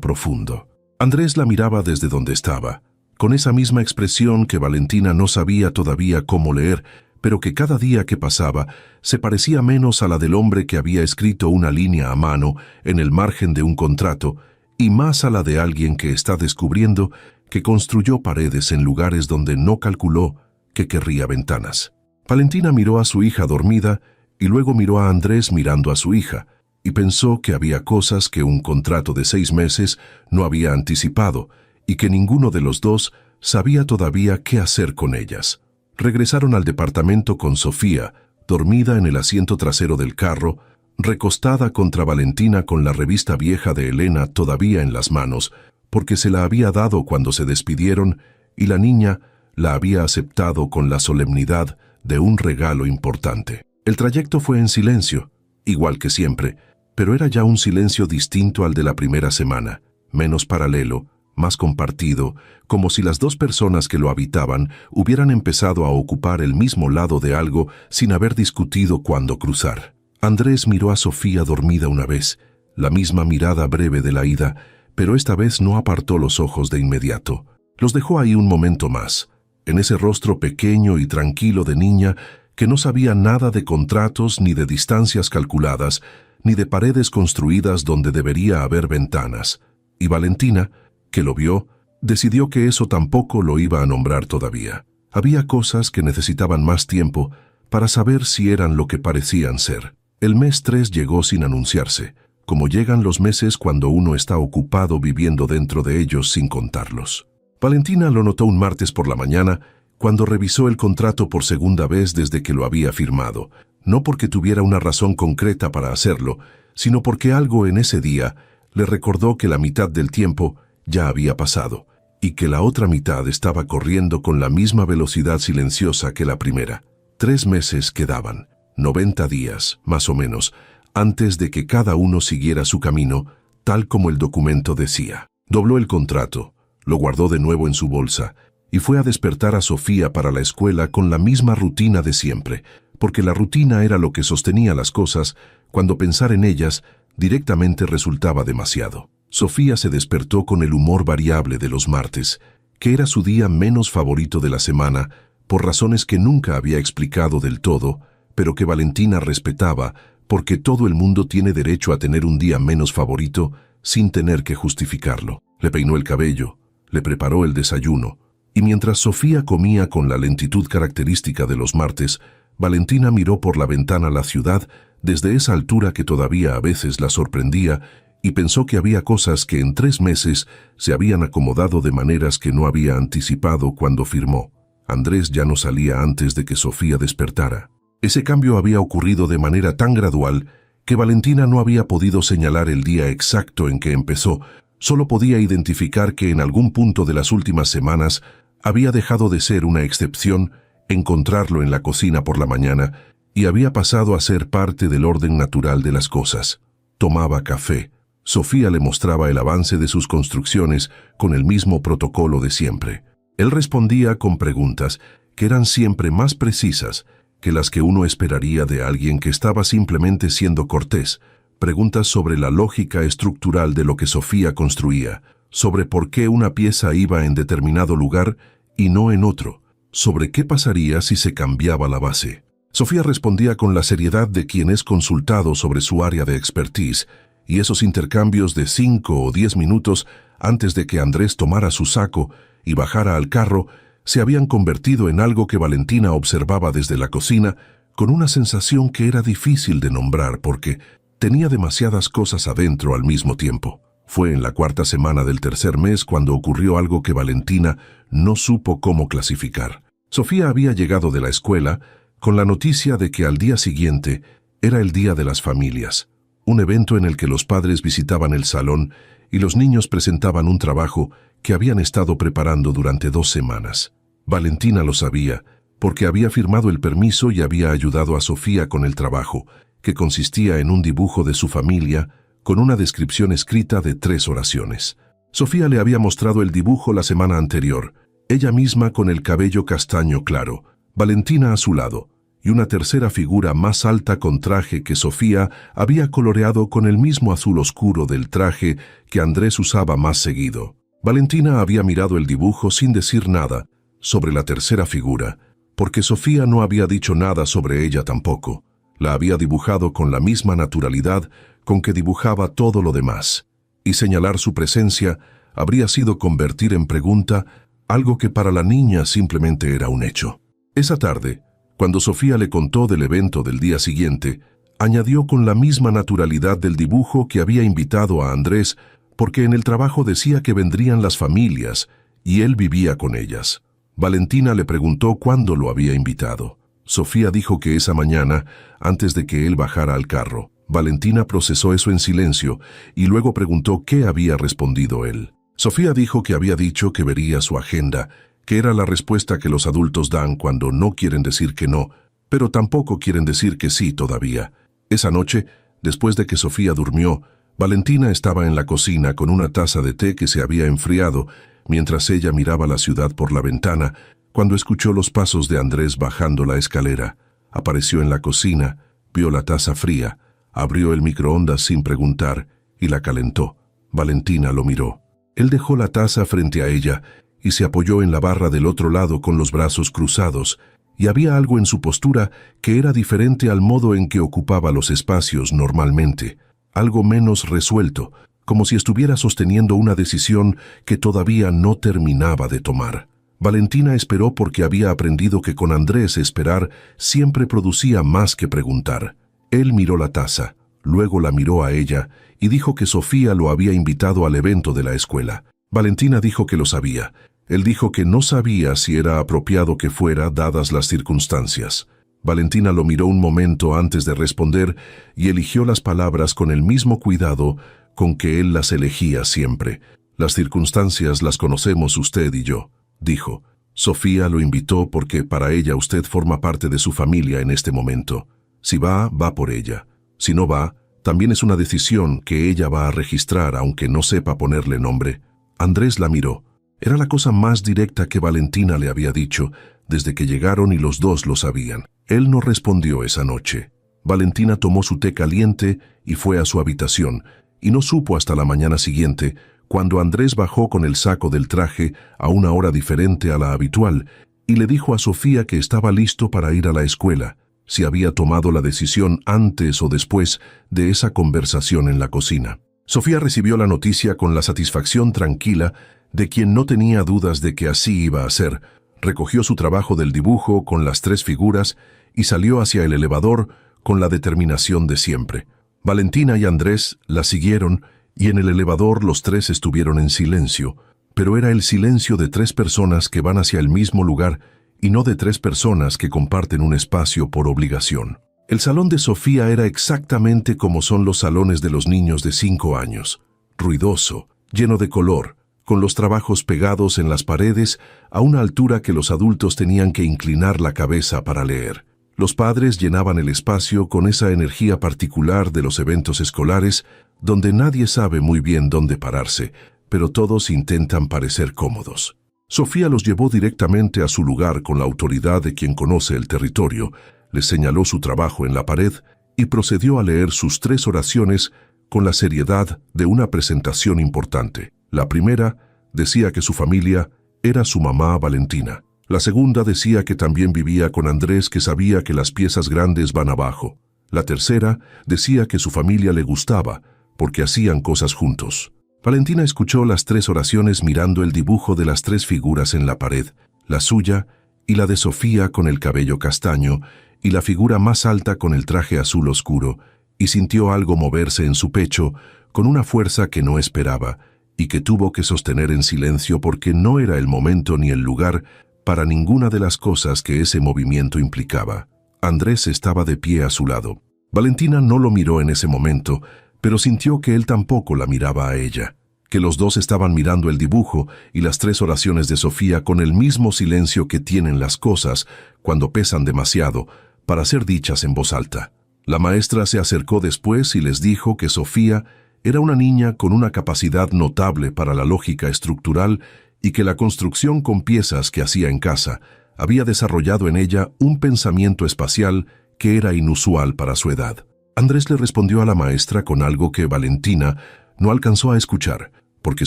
profundo. Andrés la miraba desde donde estaba, con esa misma expresión que Valentina no sabía todavía cómo leer, pero que cada día que pasaba se parecía menos a la del hombre que había escrito una línea a mano en el margen de un contrato y más a la de alguien que está descubriendo que construyó paredes en lugares donde no calculó que querría ventanas. Valentina miró a su hija dormida y luego miró a Andrés mirando a su hija y pensó que había cosas que un contrato de 6 meses no había anticipado y que ninguno de los dos sabía todavía qué hacer con ellas. Regresaron al departamento con Sofía, dormida en el asiento trasero del carro, recostada contra Valentina con la revista vieja de Elena todavía en las manos, porque se la había dado cuando se despidieron y la niña la había aceptado con la solemnidad de un regalo importante. El trayecto fue en silencio, igual que siempre, pero era ya un silencio distinto al de la primera semana, menos paralelo, más compartido, como si las dos personas que lo habitaban hubieran empezado a ocupar el mismo lado de algo sin haber discutido cuándo cruzar. Andrés miró a Sofía dormida una vez, la misma mirada breve de la ida, pero esta vez no apartó los ojos de inmediato. Los dejó ahí un momento más, en ese rostro pequeño y tranquilo de niña que no sabía nada de contratos ni de distancias calculadas, ni de paredes construidas donde debería haber ventanas. Y Valentina, que lo vio, decidió que eso tampoco lo iba a nombrar todavía. Había cosas que necesitaban más tiempo para saber si eran lo que parecían ser. El mes 3 llegó sin anunciarse, como llegan los meses cuando uno está ocupado viviendo dentro de ellos sin contarlos. Valentina lo notó un martes por la mañana, cuando revisó el contrato por segunda vez desde que lo había firmado, no porque tuviera una razón concreta para hacerlo, sino porque algo en ese día le recordó que la mitad del tiempo ya había pasado, y que la otra mitad estaba corriendo con la misma velocidad silenciosa que la primera. 3 meses quedaban, 90 días, más o menos, antes de que cada uno siguiera su camino, tal como el documento decía. Dobló el contrato, lo guardó de nuevo en su bolsa, y fue a despertar a Sofía para la escuela con la misma rutina de siempre, porque la rutina era lo que sostenía las cosas cuando pensar en ellas directamente resultaba demasiado. Sofía se despertó con el humor variable de los martes, que era su día menos favorito de la semana, por razones que nunca había explicado del todo, pero que Valentina respetaba, porque todo el mundo tiene derecho a tener un día menos favorito sin tener que justificarlo. Le peinó el cabello, le preparó el desayuno, y mientras Sofía comía con la lentitud característica de los martes, Valentina miró por la ventana la ciudad desde esa altura que todavía a veces la sorprendía y pensó que había cosas que en 3 meses se habían acomodado de maneras que no había anticipado cuando firmó. Andrés ya no salía antes de que Sofía despertara. Ese cambio había ocurrido de manera tan gradual que Valentina no había podido señalar el día exacto en que empezó, solo podía identificar que en algún punto de las últimas semanas había dejado de ser una excepción encontrarlo en la cocina por la mañana y había pasado a ser parte del orden natural de las cosas. Tomaba café. Sofía le mostraba el avance de sus construcciones con el mismo protocolo de siempre. Él respondía con preguntas que eran siempre más precisas que las que uno esperaría de alguien que estaba simplemente siendo cortés, preguntas sobre la lógica estructural de lo que Sofía construía, sobre por qué una pieza iba en determinado lugar y no en otro, sobre qué pasaría si se cambiaba la base. Sofía respondía con la seriedad de quien es consultado sobre su área de expertise, y esos intercambios de 5 o 10 minutos antes de que Andrés tomara su saco y bajara al carro se habían convertido en algo que Valentina observaba desde la cocina con una sensación que era difícil de nombrar porque tenía demasiadas cosas adentro al mismo tiempo. Fue en la 4ª semana del tercer mes cuando ocurrió algo que Valentina no supo cómo clasificar. Sofía había llegado de la escuela con la noticia de que al día siguiente Era el Día de las Familias, un evento en el que los padres visitaban el salón y los niños presentaban un trabajo que habían estado preparando durante 2 semanas. Valentina lo sabía, porque había firmado el permiso y había ayudado a Sofía con el trabajo, que consistía en un dibujo de su familia con una descripción escrita de 3 oraciones. Sofía le había mostrado el dibujo la semana anterior, ella misma con el cabello castaño claro, Valentina a su lado, y una tercera figura más alta con traje que Sofía había coloreado con el mismo azul oscuro del traje que Andrés usaba más seguido. Valentina había mirado el dibujo sin decir nada sobre la tercera figura, porque Sofía no había dicho nada sobre ella tampoco. La había dibujado con la misma naturalidad con que dibujaba todo lo demás, y señalar su presencia habría sido convertir en pregunta algo que para la niña simplemente era un hecho. Esa tarde, cuando Sofía le contó del evento del día siguiente, añadió con la misma naturalidad del dibujo que había invitado a Andrés, porque en el trabajo decía que vendrían las familias y él vivía con ellas. Valentina le preguntó cuándo lo había invitado. Sofía dijo que esa mañana, antes de que él bajara al carro. Valentina procesó eso en silencio y luego preguntó qué había respondido él. Sofía dijo que había dicho que vería su agenda, que era la respuesta que los adultos dan cuando no quieren decir que no, pero tampoco quieren decir que sí todavía. Esa noche, después de que Sofía durmió, Valentina estaba en la cocina con una taza de té que se había enfriado, mientras ella miraba la ciudad por la ventana, cuando escuchó los pasos de Andrés bajando la escalera. Apareció en la cocina, vio la taza fría, abrió el microondas sin preguntar y la calentó. Valentina lo miró. Él dejó la taza frente a ella y se apoyó en la barra del otro lado con los brazos cruzados, y había algo en su postura que era diferente al modo en que ocupaba los espacios normalmente, algo menos resuelto, como si estuviera sosteniendo una decisión que todavía no terminaba de tomar. Valentina esperó porque había aprendido que con Andrés esperar siempre producía más que preguntar. Él miró la taza, luego la miró a ella y dijo que Sofía lo había invitado al evento de la escuela. Valentina dijo que lo sabía. Él dijo que no sabía si era apropiado que fuera dadas las circunstancias. Valentina lo miró un momento antes de responder y eligió las palabras con el mismo cuidado con que él las elegía siempre. Las circunstancias las conocemos usted y yo, dijo. Sofía lo invitó porque para ella usted forma parte de su familia en este momento. Si va, va por ella. Si no va, también es una decisión que ella va a registrar aunque no sepa ponerle nombre. Andrés la miró. Era la cosa más directa que Valentina le había dicho desde que llegaron y los dos lo sabían. Él no respondió esa noche. Valentina tomó su té caliente y fue a su habitación, y no supo hasta la mañana siguiente, cuando Andrés bajó con el saco del traje a una hora diferente a la habitual, y le dijo a Sofía que estaba listo para ir a la escuela, si había tomado la decisión antes o después de esa conversación en la cocina. Sofía recibió la noticia con la satisfacción tranquila de quien no tenía dudas de que así iba a ser. Recogió su trabajo del dibujo con las 3 figuras y salió hacia el elevador con la determinación de siempre. Valentina y Andrés la siguieron y en el elevador los 3 estuvieron en silencio, pero era el silencio de 3 personas que van hacia el mismo lugar y no de 3 personas que comparten un espacio por obligación. El salón de Sofía era exactamente como son los salones de los niños de 5 años, ruidoso, lleno de color, con los trabajos pegados en las paredes a una altura que los adultos tenían que inclinar la cabeza para leer. Los padres llenaban el espacio con esa energía particular de los eventos escolares, donde nadie sabe muy bien dónde pararse, pero todos intentan parecer cómodos. Sofía los llevó directamente a su lugar con la autoridad de quien conoce el territorio, les señaló su trabajo en la pared y procedió a leer sus 3 oraciones con la seriedad de una presentación importante. La primera decía que su familia era su mamá Valentina. La segunda decía que también vivía con Andrés, que sabía que las piezas grandes van abajo. La tercera decía que su familia le gustaba, porque hacían cosas juntos. Valentina escuchó las 3 oraciones mirando el dibujo de las 3 figuras en la pared, la suya y la de Sofía con el cabello castaño, y la figura más alta con el traje azul oscuro, y sintió algo moverse en su pecho con una fuerza que no esperaba, y que tuvo que sostener en silencio porque no era el momento ni el lugar para ninguna de las cosas que ese movimiento implicaba. Andrés estaba de pie a su lado. Valentina no lo miró en ese momento, pero sintió que él tampoco la miraba a ella, que los dos estaban mirando el dibujo y las 3 oraciones de Sofía con el mismo silencio que tienen las cosas cuando pesan demasiado para ser dichas en voz alta. La maestra se acercó después y les dijo que Sofía era una niña con una capacidad notable para la lógica estructural y que la construcción con piezas que hacía en casa había desarrollado en ella un pensamiento espacial que era inusual para su edad. Andrés le respondió a la maestra con algo que Valentina no alcanzó a escuchar, porque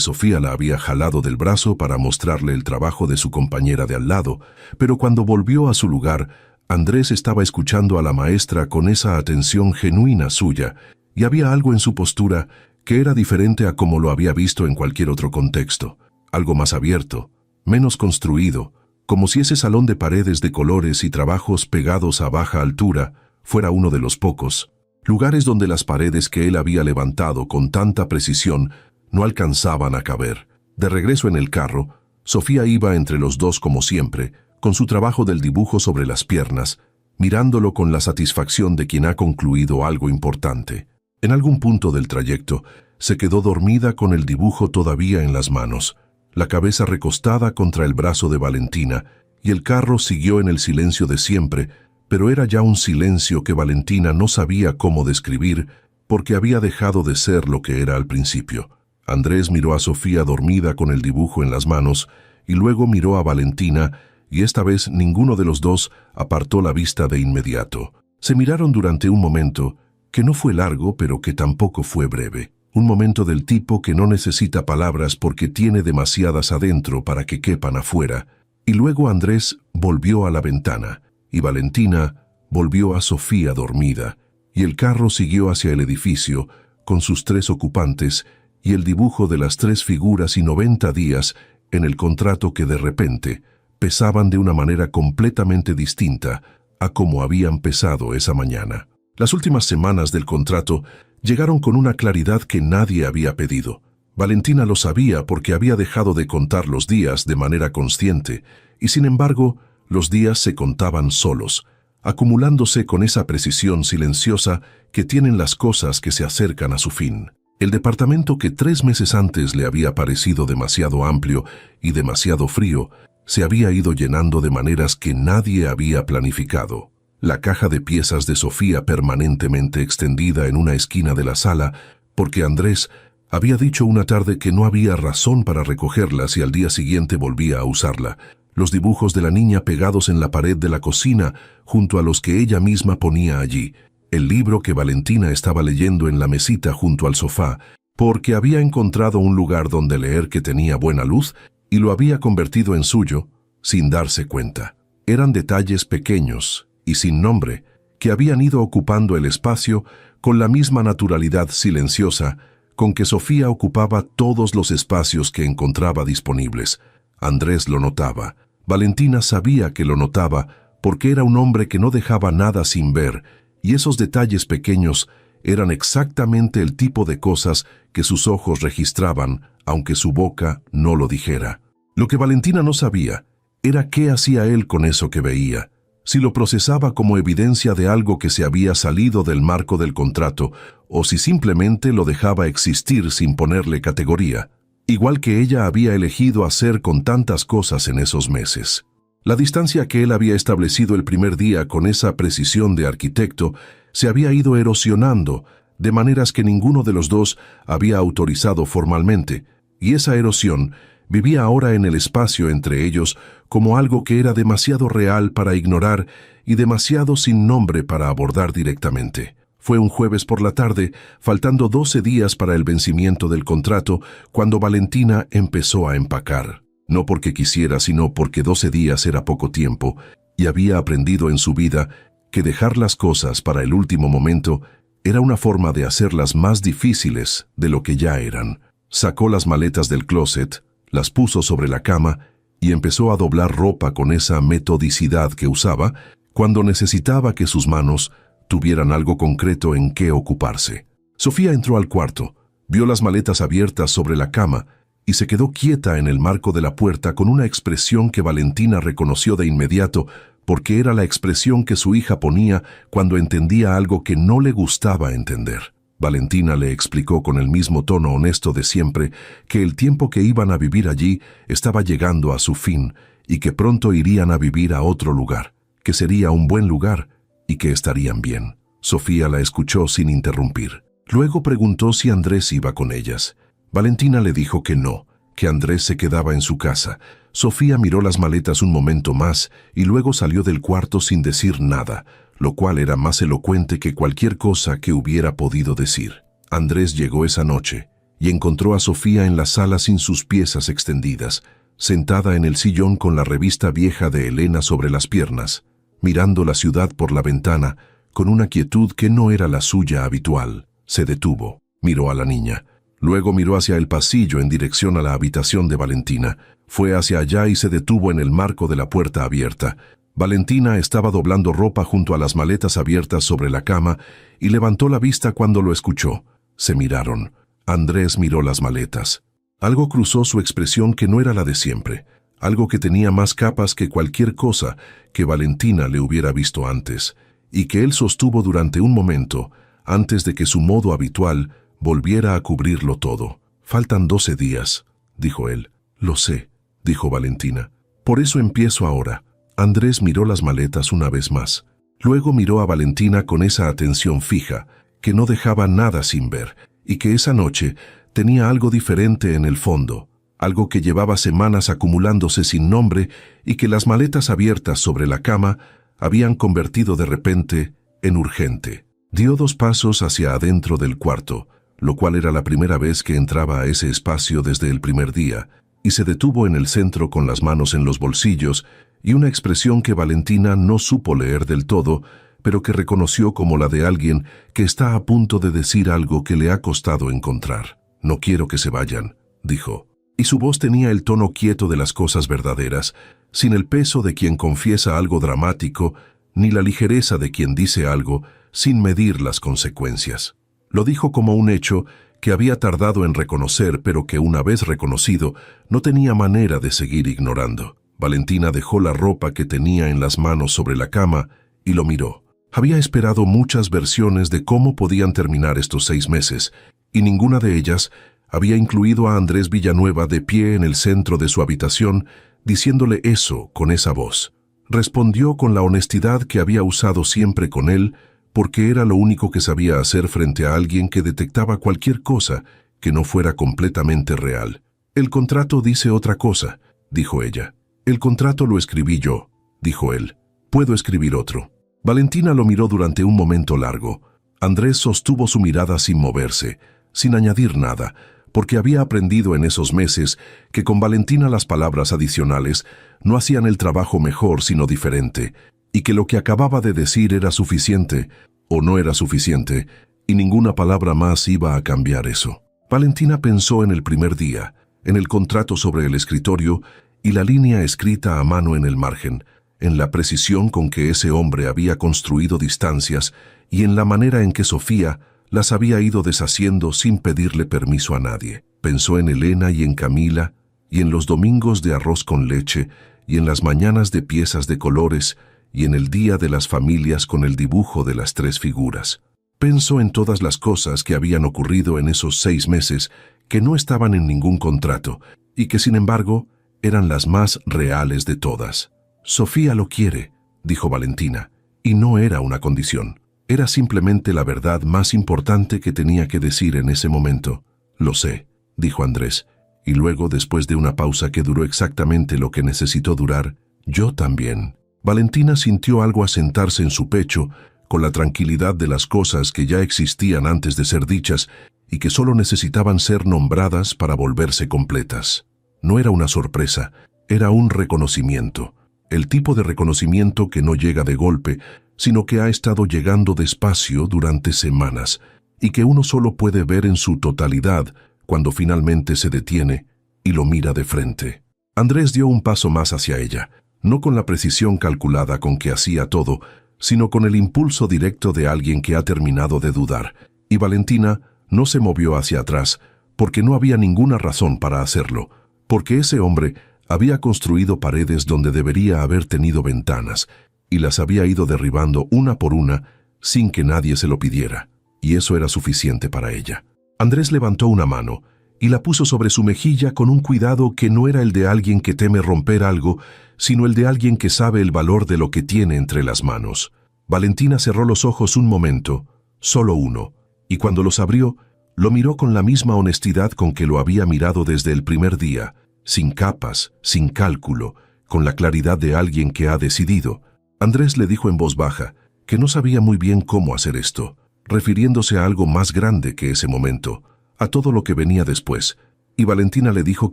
Sofía la había jalado del brazo para mostrarle el trabajo de su compañera de al lado, pero cuando volvió a su lugar, Andrés estaba escuchando a la maestra con esa atención genuina suya, y había algo en su postura que era diferente a como lo había visto en cualquier otro contexto, algo más abierto, menos construido, como si ese salón de paredes de colores y trabajos pegados a baja altura fuera uno de los pocos lugares donde las paredes que él había levantado con tanta precisión no alcanzaban a caber. De regreso en el carro, Sofía iba entre los dos como siempre, con su trabajo del dibujo sobre las piernas, mirándolo con la satisfacción de quien ha concluido algo importante. En algún punto del trayecto, se quedó dormida con el dibujo todavía en las manos, la cabeza recostada contra el brazo de Valentina, y el carro siguió en el silencio de siempre, pero era ya un silencio que Valentina no sabía cómo describir porque había dejado de ser lo que era al principio. Andrés miró a Sofía dormida con el dibujo en las manos y luego miró a Valentina y esta vez ninguno de los dos apartó la vista de inmediato. Se miraron durante un momento que no fue largo pero que tampoco fue breve. Un momento del tipo que no necesita palabras porque tiene demasiadas adentro para que quepan afuera. Y luego Andrés volvió a la ventana y Valentina volvió a Sofía dormida, y el carro siguió hacia el edificio con sus 3 ocupantes y el dibujo de las 3 figuras y 90 días en el contrato que de repente pesaban de una manera completamente distinta a como habían pesado esa mañana. Las últimas semanas del contrato llegaron con una claridad que nadie había pedido. Valentina lo sabía porque había dejado de contar los días de manera consciente, y sin embargo, los días se contaban solos, acumulándose con esa precisión silenciosa que tienen las cosas que se acercan a su fin. El departamento que 3 meses antes le había parecido demasiado amplio y demasiado frío, se había ido llenando de maneras que nadie había planificado. La caja de piezas de Sofía permanentemente extendida en una esquina de la sala, porque Andrés había dicho una tarde que no había razón para recogerla si al día siguiente volvía a usarla. Los dibujos de la niña pegados en la pared de la cocina, junto a los que ella misma ponía allí. El libro que Valentina estaba leyendo en la mesita junto al sofá, porque había encontrado un lugar donde leer que tenía buena luz y lo había convertido en suyo, sin darse cuenta. Eran detalles pequeños y sin nombre, que habían ido ocupando el espacio con la misma naturalidad silenciosa con que Sofía ocupaba todos los espacios que encontraba disponibles. Andrés lo notaba. Valentina sabía que lo notaba porque era un hombre que no dejaba nada sin ver, y esos detalles pequeños eran exactamente el tipo de cosas que sus ojos registraban, aunque su boca no lo dijera. Lo que Valentina no sabía era qué hacía él con eso que veía, si lo procesaba como evidencia de algo que se había salido del marco del contrato, o si simplemente lo dejaba existir sin ponerle categoría, igual que ella había elegido hacer con tantas cosas en esos meses. La distancia que él había establecido el primer día con esa precisión de arquitecto se había ido erosionando de maneras que ninguno de los dos había autorizado formalmente, y esa erosión vivía ahora en el espacio entre ellos como algo que era demasiado real para ignorar y demasiado sin nombre para abordar directamente. Fue un jueves por la tarde, faltando 12 días para el vencimiento del contrato, cuando Valentina empezó a empacar. No porque quisiera, sino porque 12 días era poco tiempo, y había aprendido en su vida que dejar las cosas para el último momento era una forma de hacerlas más difíciles de lo que ya eran. Sacó las maletas del closet, las puso sobre la cama y empezó a doblar ropa con esa metodicidad que usaba cuando necesitaba que sus manos tuvieran algo concreto en qué ocuparse. Sofía entró al cuarto, vio las maletas abiertas sobre la cama y se quedó quieta en el marco de la puerta con una expresión que Valentina reconoció de inmediato porque era la expresión que su hija ponía cuando entendía algo que no le gustaba entender. Valentina le explicó con el mismo tono honesto de siempre que el tiempo que iban a vivir allí estaba llegando a su fin y que pronto irían a vivir a otro lugar, que sería un buen lugar y que estarían bien. Sofía la escuchó sin interrumpir. Luego preguntó si Andrés iba con ellas. Valentina le dijo que no, que Andrés se quedaba en su casa. Sofía miró las maletas un momento más y luego salió del cuarto sin decir nada, lo cual era más elocuente que cualquier cosa que hubiera podido decir. Andrés llegó esa noche y encontró a Sofía en la sala sin sus piezas extendidas, sentada en el sillón con la revista vieja de Elena sobre las piernas, mirando la ciudad por la ventana con una quietud que no era la suya habitual. Se detuvo, miró a la niña. Luego miró hacia el pasillo en dirección a la habitación de Valentina. Fue hacia allá y se detuvo en el marco de la puerta abierta. Valentina estaba doblando ropa junto a las maletas abiertas sobre la cama y levantó la vista cuando lo escuchó. Se miraron. Andrés miró las maletas. Algo cruzó su expresión que no era la de siempre, algo que tenía más capas que cualquier cosa que Valentina le hubiera visto antes, y que él sostuvo durante un momento, antes de que su modo habitual volviera a cubrirlo todo. «Faltan 12 días», dijo él. «Lo sé», dijo Valentina. «Por eso empiezo ahora». Andrés miró las maletas una vez más. Luego miró a Valentina con esa atención fija, que no dejaba nada sin ver, y que esa noche tenía algo diferente en el fondo, algo que llevaba semanas acumulándose sin nombre y que las maletas abiertas sobre la cama habían convertido de repente en urgente. Dio 2 pasos hacia adentro del cuarto, lo cual era la primera vez que entraba a ese espacio desde el primer día, y se detuvo en el centro con las manos en los bolsillos y una expresión que Valentina no supo leer del todo, pero que reconoció como la de alguien que está a punto de decir algo que le ha costado encontrar. «No quiero que se vayan», dijo, y su voz tenía el tono quieto de las cosas verdaderas, sin el peso de quien confiesa algo dramático, ni la ligereza de quien dice algo sin medir las consecuencias. Lo dijo como un hecho que había tardado en reconocer, pero que una vez reconocido, no tenía manera de seguir ignorando. Valentina dejó la ropa que tenía en las manos sobre la cama y lo miró. Había esperado muchas versiones de cómo podían terminar estos 6 meses, y ninguna de ellas había incluido a Andrés Villanueva de pie en el centro de su habitación, diciéndole eso con esa voz. Respondió con la honestidad que había usado siempre con él, porque era lo único que sabía hacer frente a alguien que detectaba cualquier cosa que no fuera completamente real. «El contrato dice otra cosa», dijo ella. «El contrato lo escribí yo», dijo él. «Puedo escribir otro». Valentina lo miró durante un momento largo. Andrés sostuvo su mirada sin moverse, sin añadir nada, porque había aprendido en esos meses que con Valentina las palabras adicionales no hacían el trabajo mejor sino diferente, y que lo que acababa de decir era suficiente o no era suficiente, y ninguna palabra más iba a cambiar eso. Valentina pensó en el primer día, en el contrato sobre el escritorio y la línea escrita a mano en el margen, en la precisión con que ese hombre había construido distancias y en la manera en que Sofía las había ido deshaciendo sin pedirle permiso a nadie. Pensó en Elena y en Camila, y en los domingos de arroz con leche, y en las mañanas de piezas de colores, y en el día de las familias con el dibujo de las 3 figuras. Pensó en todas las cosas que habían ocurrido en esos 6 meses, que no estaban en ningún contrato, y que sin embargo eran las más reales de todas. «Sofía lo quiere», dijo Valentina, y no era una condición. Era simplemente la verdad más importante que tenía que decir en ese momento. «Lo sé», dijo Andrés, y luego, después de una pausa que duró exactamente lo que necesitó durar, «Yo también». Valentina sintió algo asentarse en su pecho, con la tranquilidad de las cosas que ya existían antes de ser dichas y que solo necesitaban ser nombradas para volverse completas. No era una sorpresa, era un reconocimiento. El tipo de reconocimiento que no llega de golpe, sino que ha estado llegando despacio durante semanas, y que uno solo puede ver en su totalidad cuando finalmente se detiene y lo mira de frente. Andrés dio un paso más hacia ella, no con la precisión calculada con que hacía todo, sino con el impulso directo de alguien que ha terminado de dudar, y Valentina no se movió hacia atrás, porque no había ninguna razón para hacerlo, porque ese hombre había construido paredes donde debería haber tenido ventanas, y las había ido derribando una por una sin que nadie se lo pidiera, y eso era suficiente para ella. Andrés levantó una mano y la puso sobre su mejilla con un cuidado que no era el de alguien que teme romper algo, sino el de alguien que sabe el valor de lo que tiene entre las manos. Valentina cerró los ojos un momento, solo uno, y cuando los abrió, lo miró con la misma honestidad con que lo había mirado desde el primer día, sin capas, sin cálculo, con la claridad de alguien que ha decidido. Andrés le dijo en voz baja que no sabía muy bien cómo hacer esto, refiriéndose a algo más grande que ese momento, a todo lo que venía después, y Valentina le dijo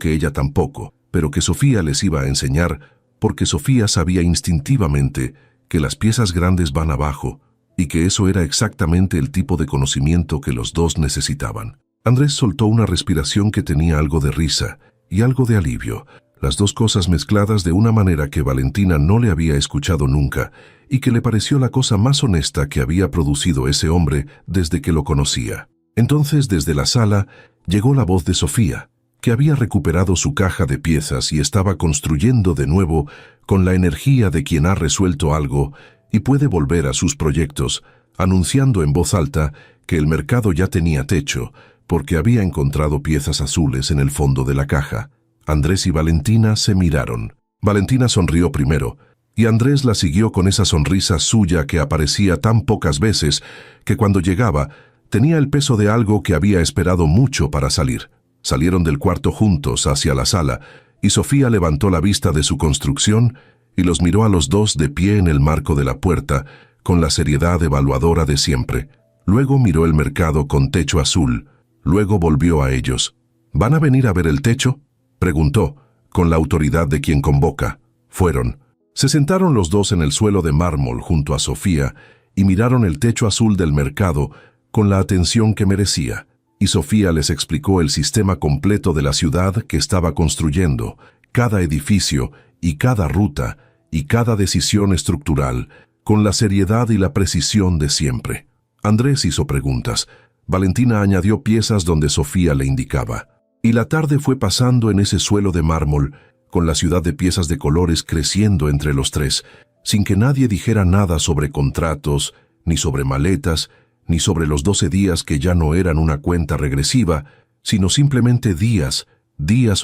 que ella tampoco, pero que Sofía les iba a enseñar, porque Sofía sabía instintivamente que las piezas grandes van abajo, y que eso era exactamente el tipo de conocimiento que los dos necesitaban. Andrés soltó una respiración que tenía algo de risa y algo de alivio, las dos cosas mezcladas de una manera que Valentina no le había escuchado nunca, y que le pareció la cosa más honesta que había producido ese hombre desde que lo conocía. Entonces, desde la sala, llegó la voz de Sofía, que había recuperado su caja de piezas y estaba construyendo de nuevo con la energía de quien ha resuelto algo y puede volver a sus proyectos, anunciando en voz alta que el mercado ya tenía techo, porque había encontrado piezas azules en el fondo de la caja. Andrés y Valentina se miraron. Valentina sonrió primero, y Andrés la siguió con esa sonrisa suya que aparecía tan pocas veces que cuando llegaba tenía el peso de algo que había esperado mucho para salir. Salieron del cuarto juntos hacia la sala, y Sofía levantó la vista de su construcción y los miró a los dos de pie en el marco de la puerta, con la seriedad evaluadora de siempre. Luego miró el mercado con techo azul. Luego volvió a ellos. ¿Van a venir a ver el techo?, preguntó, con la autoridad de quien convoca. Fueron. Se sentaron los dos en el suelo de mármol junto a Sofía y miraron el techo azul del mercado con la atención que merecía, y Sofía les explicó el sistema completo de la ciudad que estaba construyendo, cada edificio y cada ruta y cada decisión estructural, con la seriedad y la precisión de siempre. Andrés hizo preguntas. Valentina añadió piezas donde Sofía le indicaba. Y la tarde fue pasando en ese suelo de mármol, con la ciudad de piezas de colores creciendo entre los tres, sin que nadie dijera nada sobre contratos, ni sobre maletas, ni sobre los 12 días que ya no eran una cuenta regresiva, sino simplemente días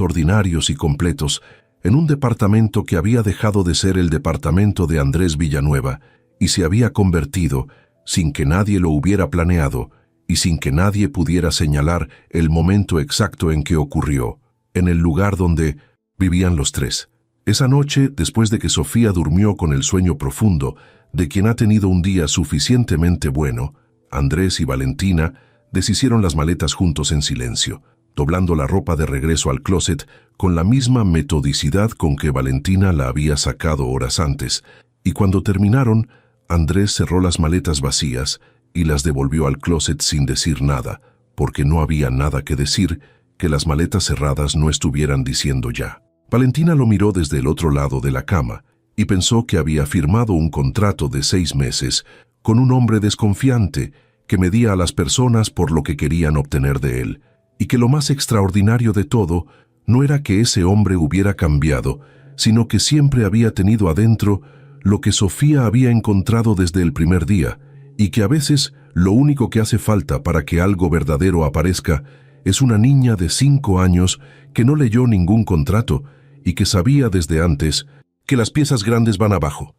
ordinarios y completos, en un departamento que había dejado de ser el departamento de Andrés Villanueva y se había convertido, sin que nadie lo hubiera planeado y sin que nadie pudiera señalar el momento exacto en que ocurrió, en el lugar donde vivían los tres. Esa noche, después de que Sofía durmió con el sueño profundo de quien ha tenido un día suficientemente bueno, Andrés y Valentina deshicieron las maletas juntos en silencio, doblando la ropa de regreso al closet con la misma metodicidad con que Valentina la había sacado horas antes, y cuando terminaron, Andrés cerró las maletas vacías y las devolvió al closet sin decir nada, porque no había nada que decir que las maletas cerradas no estuvieran diciendo ya. Valentina lo miró desde el otro lado de la cama y pensó que había firmado un contrato de 6 meses con un hombre desconfiante que medía a las personas por lo que querían obtener de él, y que lo más extraordinario de todo no era que ese hombre hubiera cambiado, sino que siempre había tenido adentro lo que Sofía había encontrado desde el primer día, y que a veces lo único que hace falta para que algo verdadero aparezca es una niña de 5 años que no leyó ningún contrato y que sabía desde antes que las piezas grandes van abajo,